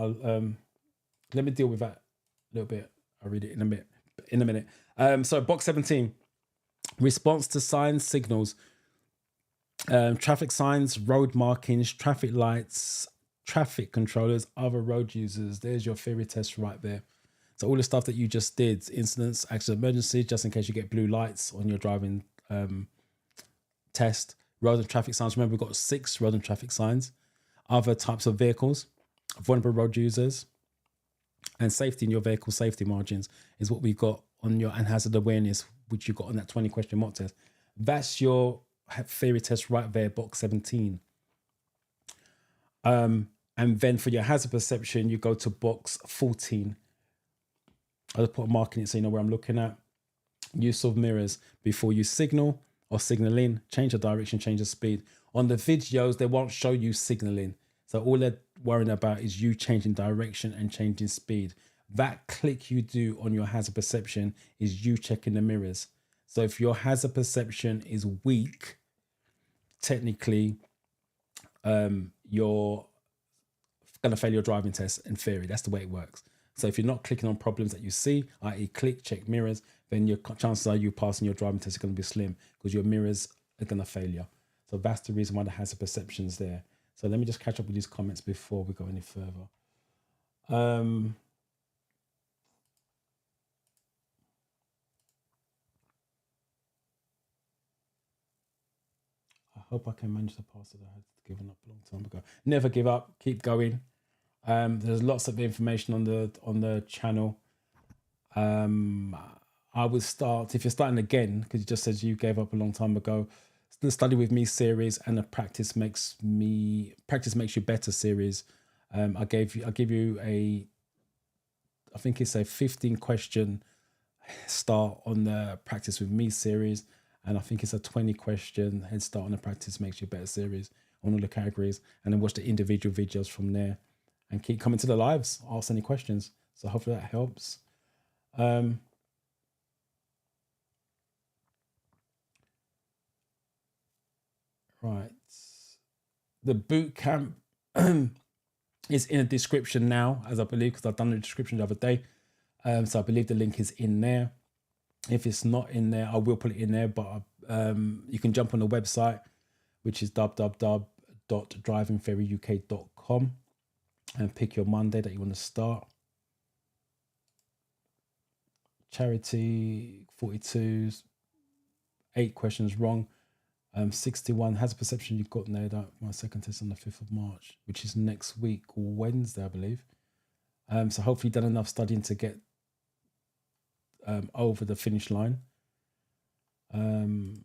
Let me deal with that a little bit. I'll read it in a minute. So box 17, response to signs, signals, traffic signs, road markings, traffic lights, traffic controllers, other road users. There's your theory test right there. So all the stuff that you just did, incidents, accident, emergency, just in case you get blue lights on your driving test. Road and traffic signs. Remember, we've got 6 road and traffic signs. Other types of vehicles, vulnerable road users, and safety in your vehicle, safety margins is what we've got on your, and hazard awareness, which you got on that 20 question mock test. That's your theory test right there, box 17. And then for your hazard perception, you go to box 14. I'll put a mark in it so you know where I'm looking at. Use of mirrors before you signal or signal in, change the direction, change the speed. On the videos, they won't show you signaling. So all they're worrying about is you changing direction and changing speed. That click you do on your hazard perception is you checking the mirrors. So if your hazard perception is weak, technically, you're going to fail your driving test in theory. That's the way it works. So if you're not clicking on problems that you see, i.e. click, check mirrors, then your chances are you passing your driving test are going to be slim because your mirrors are going to fail you. So that's the reason why the hazard perception's there. So let me just catch up with these comments before we go any further. I hope I can manage to pass it. I had given up a long time ago. Never give up. Keep going. There's lots of information on the channel. I would start, if you're starting again, because it just says you gave up a long time ago, the Study With Me series and the Practice Makes You Better series. I give you I think it's a 15 question start on the Practice With Me series, and I think it's a 20 question head start on the Practice Makes You Better series on all the categories, and then watch the individual videos from there and keep coming to the lives, ask any questions. So hopefully that helps. Right, the boot camp is in the description now, as I believe, because I've done the description the other day. So I believe the link is in there. If it's not in there, I will put it in there, but you can jump on the website, which is www.drivingferryuk.com, and pick your Monday that you want to start. Charity 42, 8 questions wrong. 61 has a perception you've got there. That my second test on the 5th of March, which is next week, Wednesday, I believe. So hopefully you've done enough studying to get over the finish line. 49,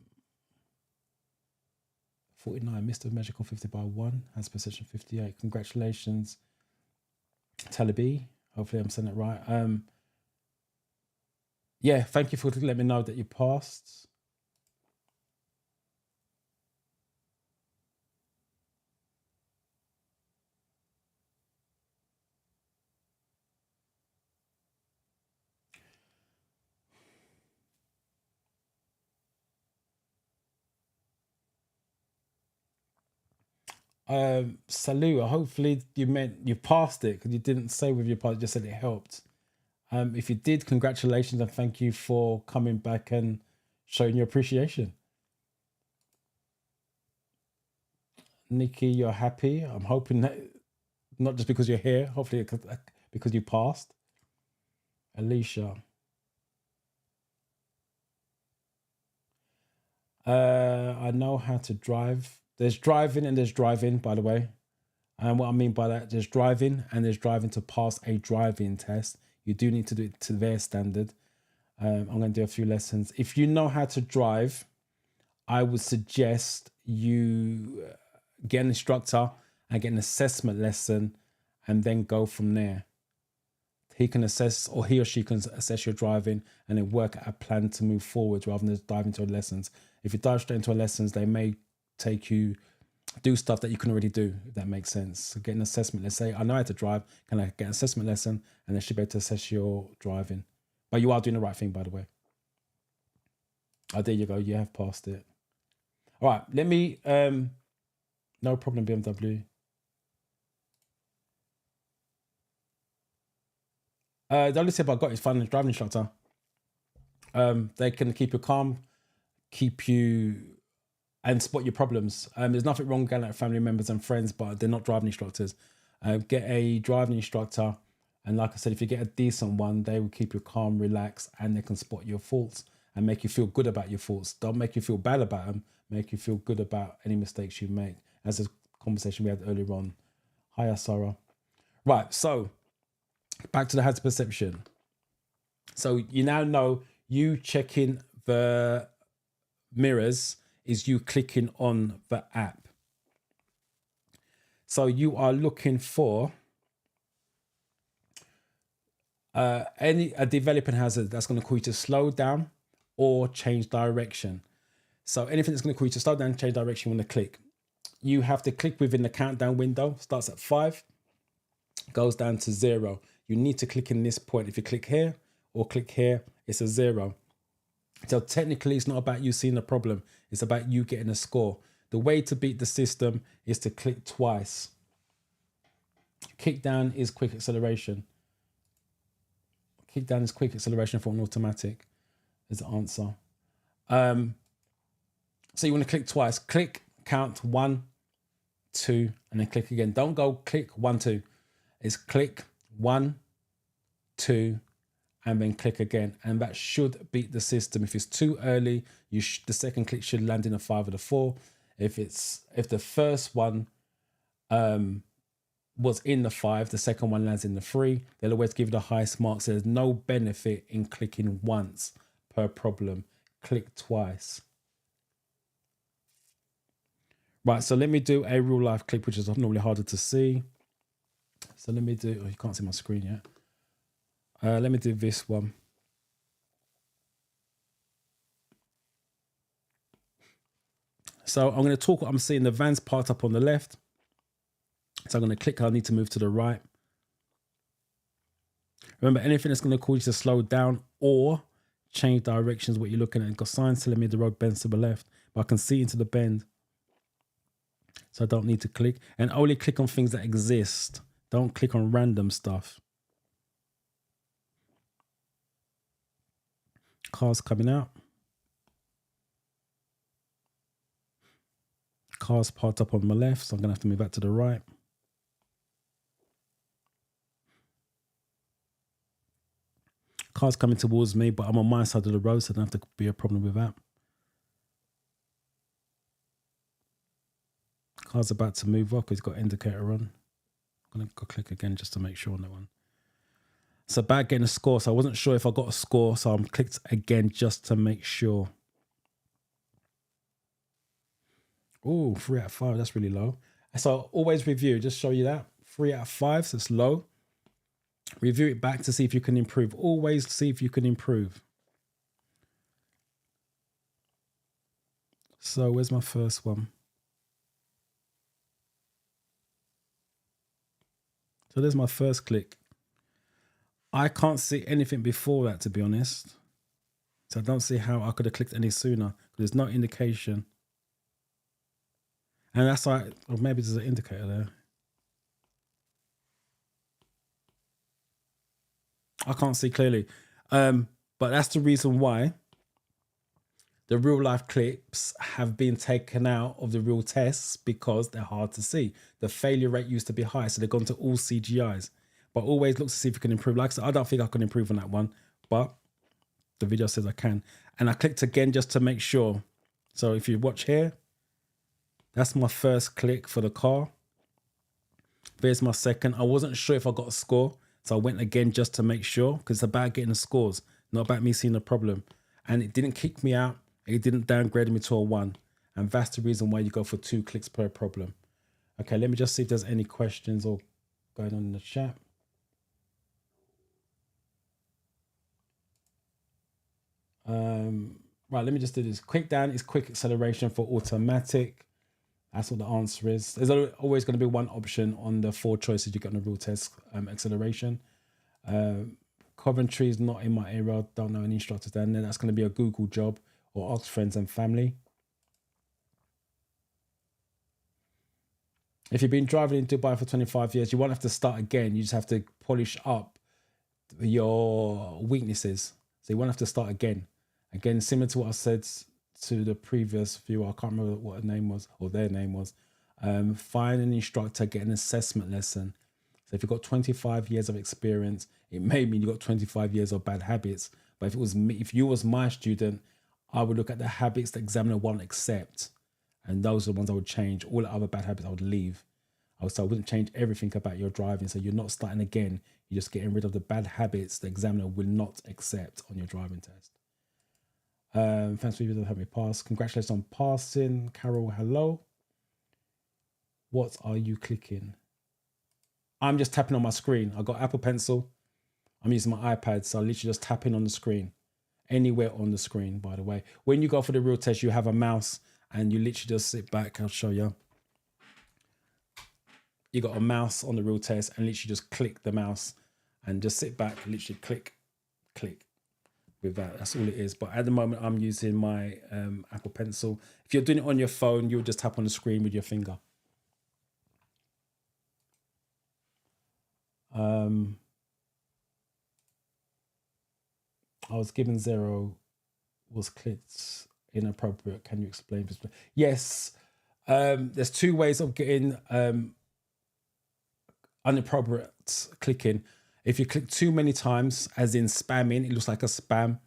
Mr. Magical 50 by 1, has perception 58. Congratulations, Talibi. Hopefully I'm saying it right. Yeah, thank you for letting me know that you passed. Salu, hopefully you meant you passed it, because you didn't say with your pass, you just said it helped. If you did, congratulations and thank you for coming back and showing your appreciation. Nikki, you're happy. I'm hoping that not just because you're here, hopefully because you passed. Alicia. I know how to drive. There's driving and there's driving, by the way. And what I mean by that, there's driving and there's driving to pass a driving test. You do need to do it to their standard. I'm going to do a few lessons. If you know how to drive, I would suggest you get an instructor and get an assessment lesson and then go from there. He can assess, or he or she can assess your driving and then work out a plan to move forward rather than just dive into lessons. If you dive straight into lessons, they may take you do stuff that you can already do, if that makes sense. So get an assessment. Let's say I know how to drive. Can I get an assessment lesson? And they should be able to assess your driving. But you are doing the right thing, by the way. Oh, there you go. You have passed it. All right. Let me. No problem, BMW. The only tip I got is find a driving instructor. They can keep you calm, keep you, and spot your problems. There's nothing wrong with going out with family members and friends, but they're not driving instructors. Get a driving instructor, and like I said, if you get a decent one, they will keep you calm, relaxed, and they can spot your faults and make you feel good about your faults. Don't make you feel bad about them. Make you feel good about any mistakes you make. As a conversation we had earlier on. Hiya, Sarah. Right, so back to the hazard perception. So you now know you checking the mirrors is you clicking on the app. So you are looking for a developing hazard that's going to cause you to slow down or change direction. So anything that's going to cause you to slow down, change direction, you want to click. You have to click within the countdown window. Starts at 5, goes down to 0. You need to click in this point. If you click here or click here, it's a 0. So technically, it's not about you seeing the problem. It's about you getting a score. The way to beat the system is to click twice. Kick down is quick acceleration. Kick down is quick acceleration for an automatic is the answer. So you want to click twice. Click, count 1, 2, and then click again. Don't go click 1, 2. It's click 1, 2, and then click again, and that should beat the system. If it's too early, the second click should land in a 5 or the 4. If the first one was in the 5, the second one lands in the 3. They'll always give you the highest marks. So there's no benefit in clicking once per problem. Click twice. Right, so let me do a real life clip, which is normally harder to see. So let me do, oh, you can't see my screen yet. Let me do this one. So I'm going to talk, I'm seeing the van's parked up on the left. So I'm going to click, I need to move to the right. Remember, anything that's going to cause you to slow down or change directions, what you're looking at. Got signs telling me the road bends to the left, but I can see into the bend. So I don't need to click. And only click on things that exist. Don't click on random stuff. Cars coming out. Cars parked up on my left, so I'm going to have to move back to the right. Cars coming towards me, but I'm on my side of the road, so I don't have to be a problem with that. Car's about to move up. He's got indicator on. I'm going to go click again just to make sure on that one. It's about getting a score, so I wasn't sure if I got a score, so I'm clicked again just to make sure. Oh, 3 out of 5, that's really low. So always review, just show you that. 3 out of 5, so it's low. Review it back to see if you can improve. Always see if you can improve. So where's my first one? So there's my first click. I can't see anything before that, to be honest. So I don't see how I could have clicked any sooner. There's no indication. And that's like, or maybe there's an indicator there. I can't see clearly. But that's the reason why the real life clips have been taken out of the real tests, because they're hard to see. The failure rate used to be high, so they've gone to all CGIs. But always look to see if you can improve. Like I said, I don't think I can improve on that one, but the video says I can. And I clicked again just to make sure. So if you watch here, that's my first click for the car. There's my second. I wasn't sure if I got a score, so I went again just to make sure, because it's about getting the scores, not about me seeing the problem. And it didn't kick me out. It didn't downgrade me to a 1. And that's the reason why you go for 2 clicks per problem. Okay, let me just see if there's any questions or going on in the chat. Right, let me just do this. Quick down is quick acceleration for automatic. That's what the answer is. There's always going to be one option on the 4 choices you get on the real test, acceleration. Coventry is not in my area. Don't know any instructors down there. That's going to be a Google job, or ask friends and family. If you've been driving in Dubai for 25 years, you won't have to start again. You just have to polish up your weaknesses. So you won't have to start again. Again, similar to what I said to the previous viewer, I can't remember what her name was, or their name was. Find an instructor, get an assessment lesson. So if you've got 25 years of experience, it may mean you've got 25 years of bad habits. But if it was me, if you was my student, I would look at the habits the examiner won't accept. And those are the ones I would change. All the other bad habits I would leave. I wouldn't change everything about your driving. So you're not starting again. You're just getting rid of the bad habits the examiner will not accept on your driving test. Thanks for having me pass. Congratulations on passing. Carol, hello. What are you clicking? I'm just tapping on my screen. I got Apple Pencil. I'm using my iPad, so I'm literally just tapping on the screen. Anywhere on the screen, by the way. When you go for the real test, you have a mouse and you literally just sit back. I'll show you. You got a mouse on the real test and literally just click the mouse and just sit back, literally click, click. With that, that's all it is. But at the moment, I'm using my Apple Pencil. If you're doing it on your phone, you'll just tap on the screen with your finger. I was given 0, was clicked inappropriate. Can you explain this? Yes. There's 2 ways of getting inappropriate clicking. If you click too many times, as in spamming, it looks like a spam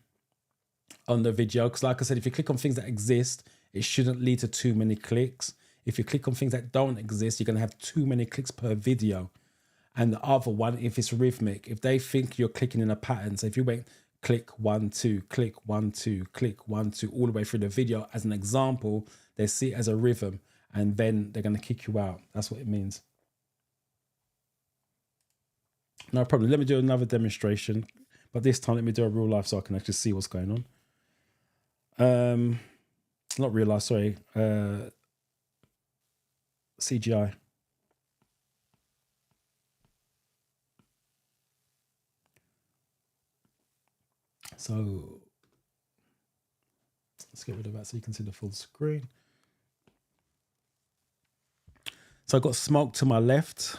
on the video. Because like I said, if you click on things that exist, it shouldn't lead to too many clicks. If you click on things that don't exist, you're going to have too many clicks per video. And the other one, if it's rhythmic, if they think you're clicking in a pattern, so if you went click 1, 2, click 1, 2, click 1, 2, all the way through the video as an example, they see it as a rhythm. and then they're going to kick you out. That's what it means. No problem. Let me do another demonstration, but this time let me do a real life so I can actually see what's going on. Not real life, sorry. CGI. So let's get rid of that so you can see the full screen. So I've got smoke to my left.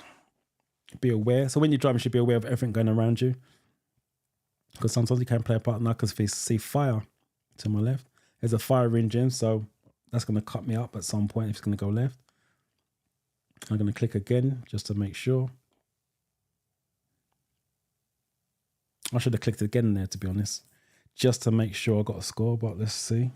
Be aware. So when you're driving, you should be aware of everything going around you, because sometimes you can play a part now because if you see fire to my left, there's a fire engine, so that's going to cut me up at some point if it's going to go left. I'm going to click again just to make sure. I should have clicked again there, to be honest, just to make sure I got a score, but let's see.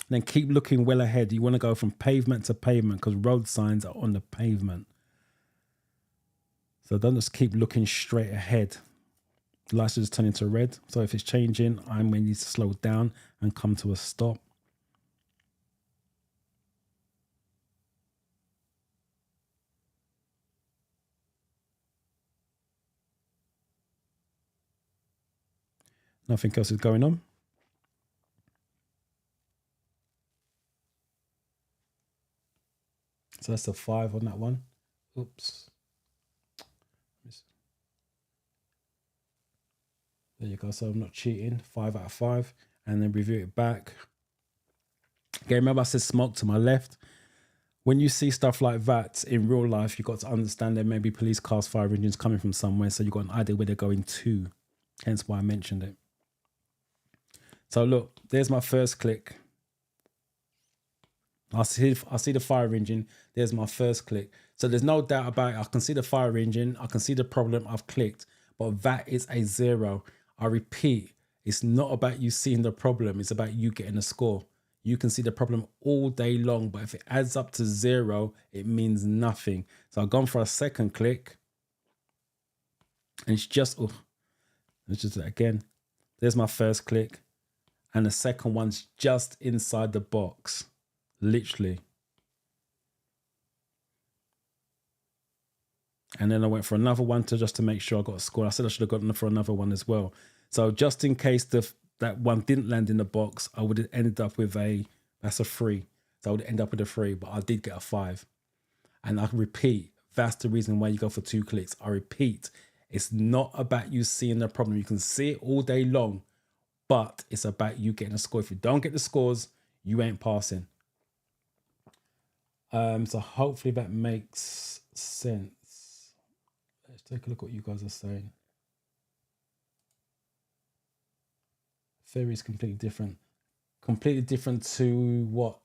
Then keep looking well ahead. You want to go from pavement to pavement because road signs are on the pavement. So don't just keep looking straight ahead. The lights just turn into red. So if it's changing, I may need to slow down and come to a stop. Nothing else is going on. So that's a 5 on that one. Oops. There you go. So I'm not cheating. 5 out of 5. And then review it back. Okay, remember I said smoke to my left. When you see stuff like that in real life, you've got to understand there may be police cars, fire engines coming from somewhere. So you've got an idea where they're going to. Hence why I mentioned it. So look, there's my first click. I see the fire engine. There's my first click. So there's no doubt about it. I can see the fire engine. I can see the problem. I've clicked. But that is a 0. I repeat, it's not about you seeing the problem. It's about you getting a score. You can see the problem all day long. But if it adds up to 0, it means nothing. So I've gone for a second click. And it's just, oh, let's just do that again. There's my first click. And the second one's just inside the box. Literally. And then I went for another one just to make sure I got a score. I said I should have gotten for another one as well. So just in case that one didn't land in the box, I would have ended up with that's a 3. So I would end up with a 3, but I did get a 5. And I repeat, that's the reason why you go for 2 clicks. I repeat, it's not about you seeing the problem. You can see it all day long, but it's about you getting a score. If you don't get the scores, you ain't passing. So hopefully that makes sense. Let's take a look at what you guys are saying. Theory is completely different. Completely different to what?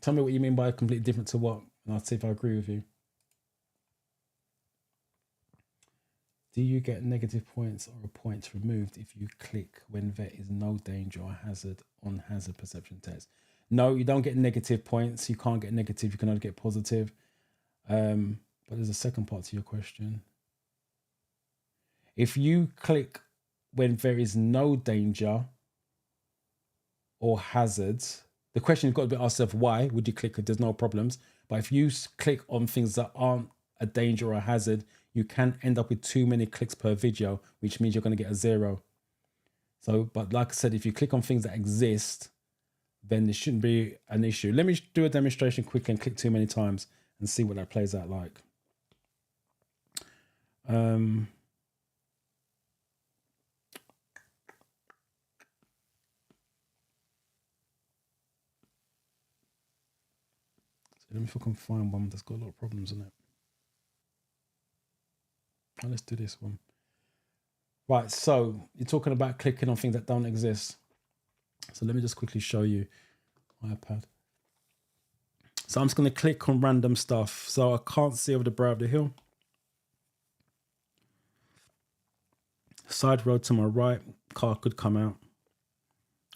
Tell me what you mean by completely different to what, and I'll see if I agree with you. Do you get negative points or points removed if you click when there is no danger or hazard on hazard perception test? No, you don't get negative points. You can't get negative. You can only get positive. But there's a second part to your question. If you click when there is no danger or hazards, the question you've got to be asked yourself, why would you click if there's no problems? But if you click on things that aren't a danger or a hazard, you can end up with too many clicks per video, which means you're going to get a 0. So, but like I said, if you click on things that exist, then there shouldn't be an issue. Let me do a demonstration quickly and click too many times and see what that plays out like. So let me see if I can find one that's got a lot of problems in it. Oh, let's do this one. Right, so you're talking about clicking on things that don't exist. So let me just quickly show you my iPad. So I'm just going to click on random stuff. So I can't see over the brow of the hill. Side road to my right, car could come out.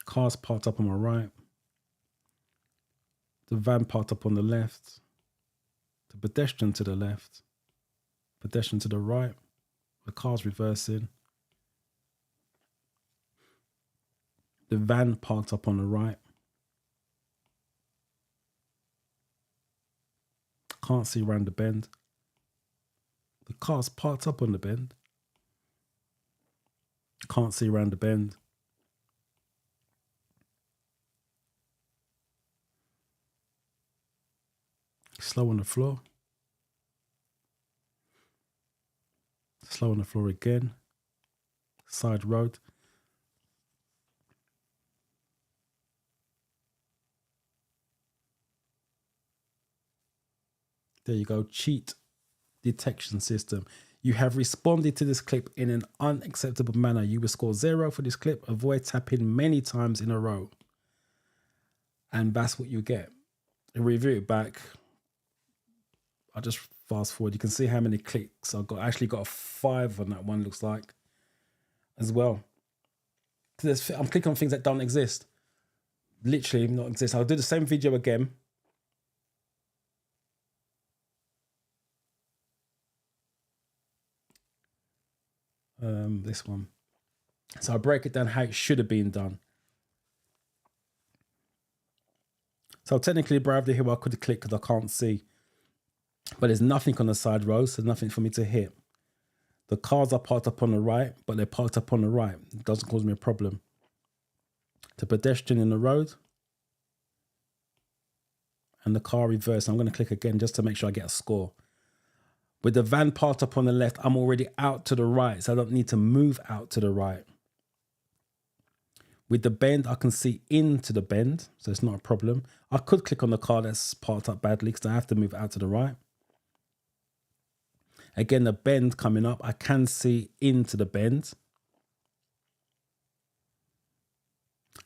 Car's parked up on my right. The van parked up on the left. The pedestrian to the left. Pedestrian to the right. The car's reversing. the van parked up on the right. Can't see around the bend. The car's parked up on the bend. Can't see around the bend. Slow on the floor. Slow on the floor again. Side road. There you go. Cheat detection system. You have responded to this clip in an unacceptable manner. You will score 0 for this clip. Avoid tapping many times in a row. And that's what you get. Review it back. I'll just fast forward. You can see how many clicks I've got. I actually got a 5 on that one, looks like, as well. I'm clicking on things that don't exist. Literally not exist. I'll do the same video again. This one. So I'll break it down how it should have been done. So technically, Bravely Hill, I could click because I can't see. But there's nothing on the side road, so nothing for me to hit. The cars are parked up on the right, but they're parked up on the right. It doesn't cause me a problem. The pedestrian in the road. And the car reverse. I'm going to click again just to make sure I get a score. With the van parked up on the left, I'm already out to the right, so I don't need to move out to the right. With the bend, I can see into the bend, so it's not a problem. I could click on the car that's parked up badly because I have to move out to the right. Again, the bend coming up, I can see into the bend.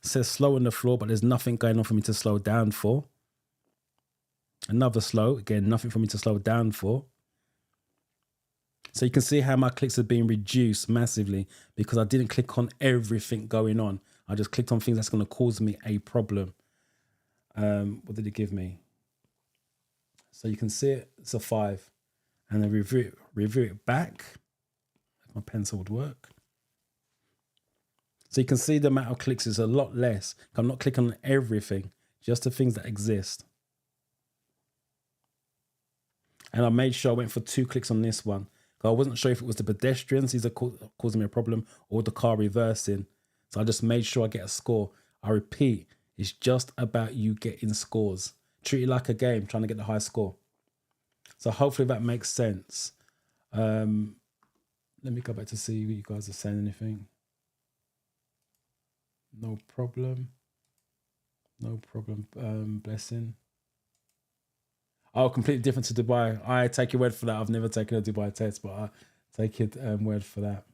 It says slow on the floor, but there's nothing going on for me to slow down for. Another slow, again, nothing for me to slow down for. So you can see how my clicks have been reduced massively because I didn't click on everything going on. I just clicked on things that's going to cause me a problem. What did it give me? So you can see it, it's a 5. And then review it back. If my pencil would work. So you can see the amount of clicks is a lot less. I'm not clicking on everything, just the things that exist. And I made sure I went for 2 clicks on this one. I wasn't sure if it was the pedestrians, these are causing me a problem, or the car reversing. So I just made sure I get a score. I repeat, it's just about you getting scores. Treat it like a game, trying to get the high score. So hopefully that makes sense. Let me go back to see if you guys are saying anything. No problem. No problem. Blessing. Oh, completely different to Dubai. I take your word for that. I've never taken a Dubai test, but I take your word for that.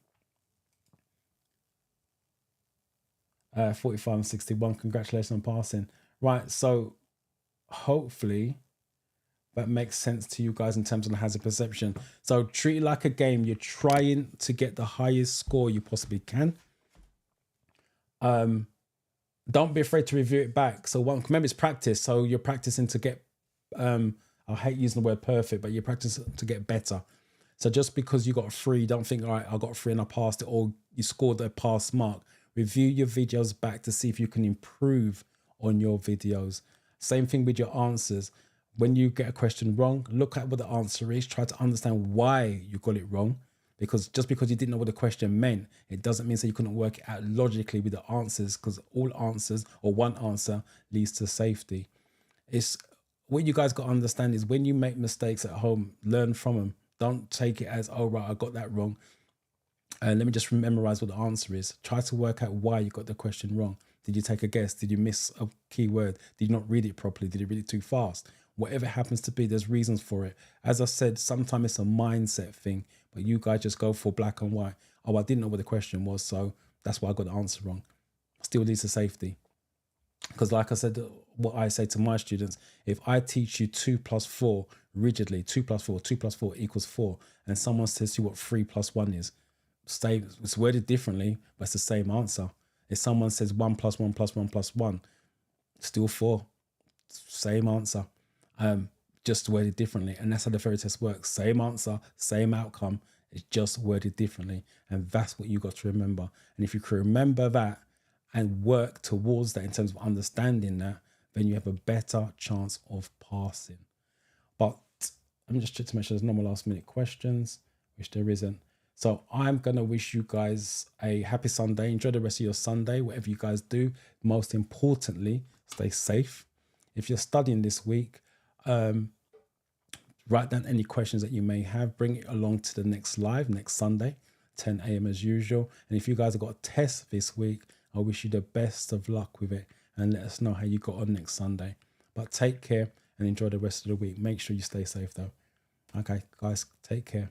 45 and 61. Congratulations on passing. Right, so hopefully that makes sense to you guys in terms of the hazard perception. So treat it like a game. You're trying to get the highest score you possibly can. Don't be afraid to review it back. So remember, it's practice. So you're practicing to get... I hate using the word perfect, but you practice to get better. So just because you got a 3, don't think, all right, I got a 3 and I passed it, or you scored a pass mark. Review your videos back to see if you can improve on your videos. Same thing with your answers. When you get a question wrong, look at what the answer is. Try to understand why you got it wrong. Because just because you didn't know what the question meant, it doesn't mean that you couldn't work it out logically with the answers, because all answers or one answer leads to safety. What you guys got to understand is when you make mistakes at home, learn from them. Don't take it as, oh, right, I got that wrong. Let me just memorize what the answer is. Try to work out why you got the question wrong. Did you take a guess? Did you miss a key word? Did you not read it properly? Did you read it too fast? Whatever it happens to be, there's reasons for it. As I said, sometimes it's a mindset thing, but you guys just go for black and white. Oh, I didn't know what the question was, so that's why I got the answer wrong. Still leads to safety. Because like I said, what I say to my students, if I teach you 2 plus 4 rigidly, 2 plus 4, 2 plus 4 equals 4, and someone says to you what 3 plus 1 is, it's worded differently, but it's the same answer. If someone says 1 plus 1 plus 1 plus 1, still 4, same answer, just worded differently. And that's how the fairy test works. Same answer, same outcome, it's just worded differently. And that's what you got to remember. And if you can remember that, and work towards that in terms of understanding that, then you have a better chance of passing. But I'm just checking to make sure there's no more last minute questions, which there isn't. So I'm going to wish you guys a happy Sunday. Enjoy the rest of your Sunday, whatever you guys do. Most importantly, stay safe. If you're studying this week, write down any questions that you may have. Bring it along to the next live, next Sunday, 10 a.m. as usual. And if you guys have got a test this week, I wish you the best of luck with it. And let us know how you got on next Sunday. But take care and enjoy the rest of the week. Make sure you stay safe though. Okay, guys, take care.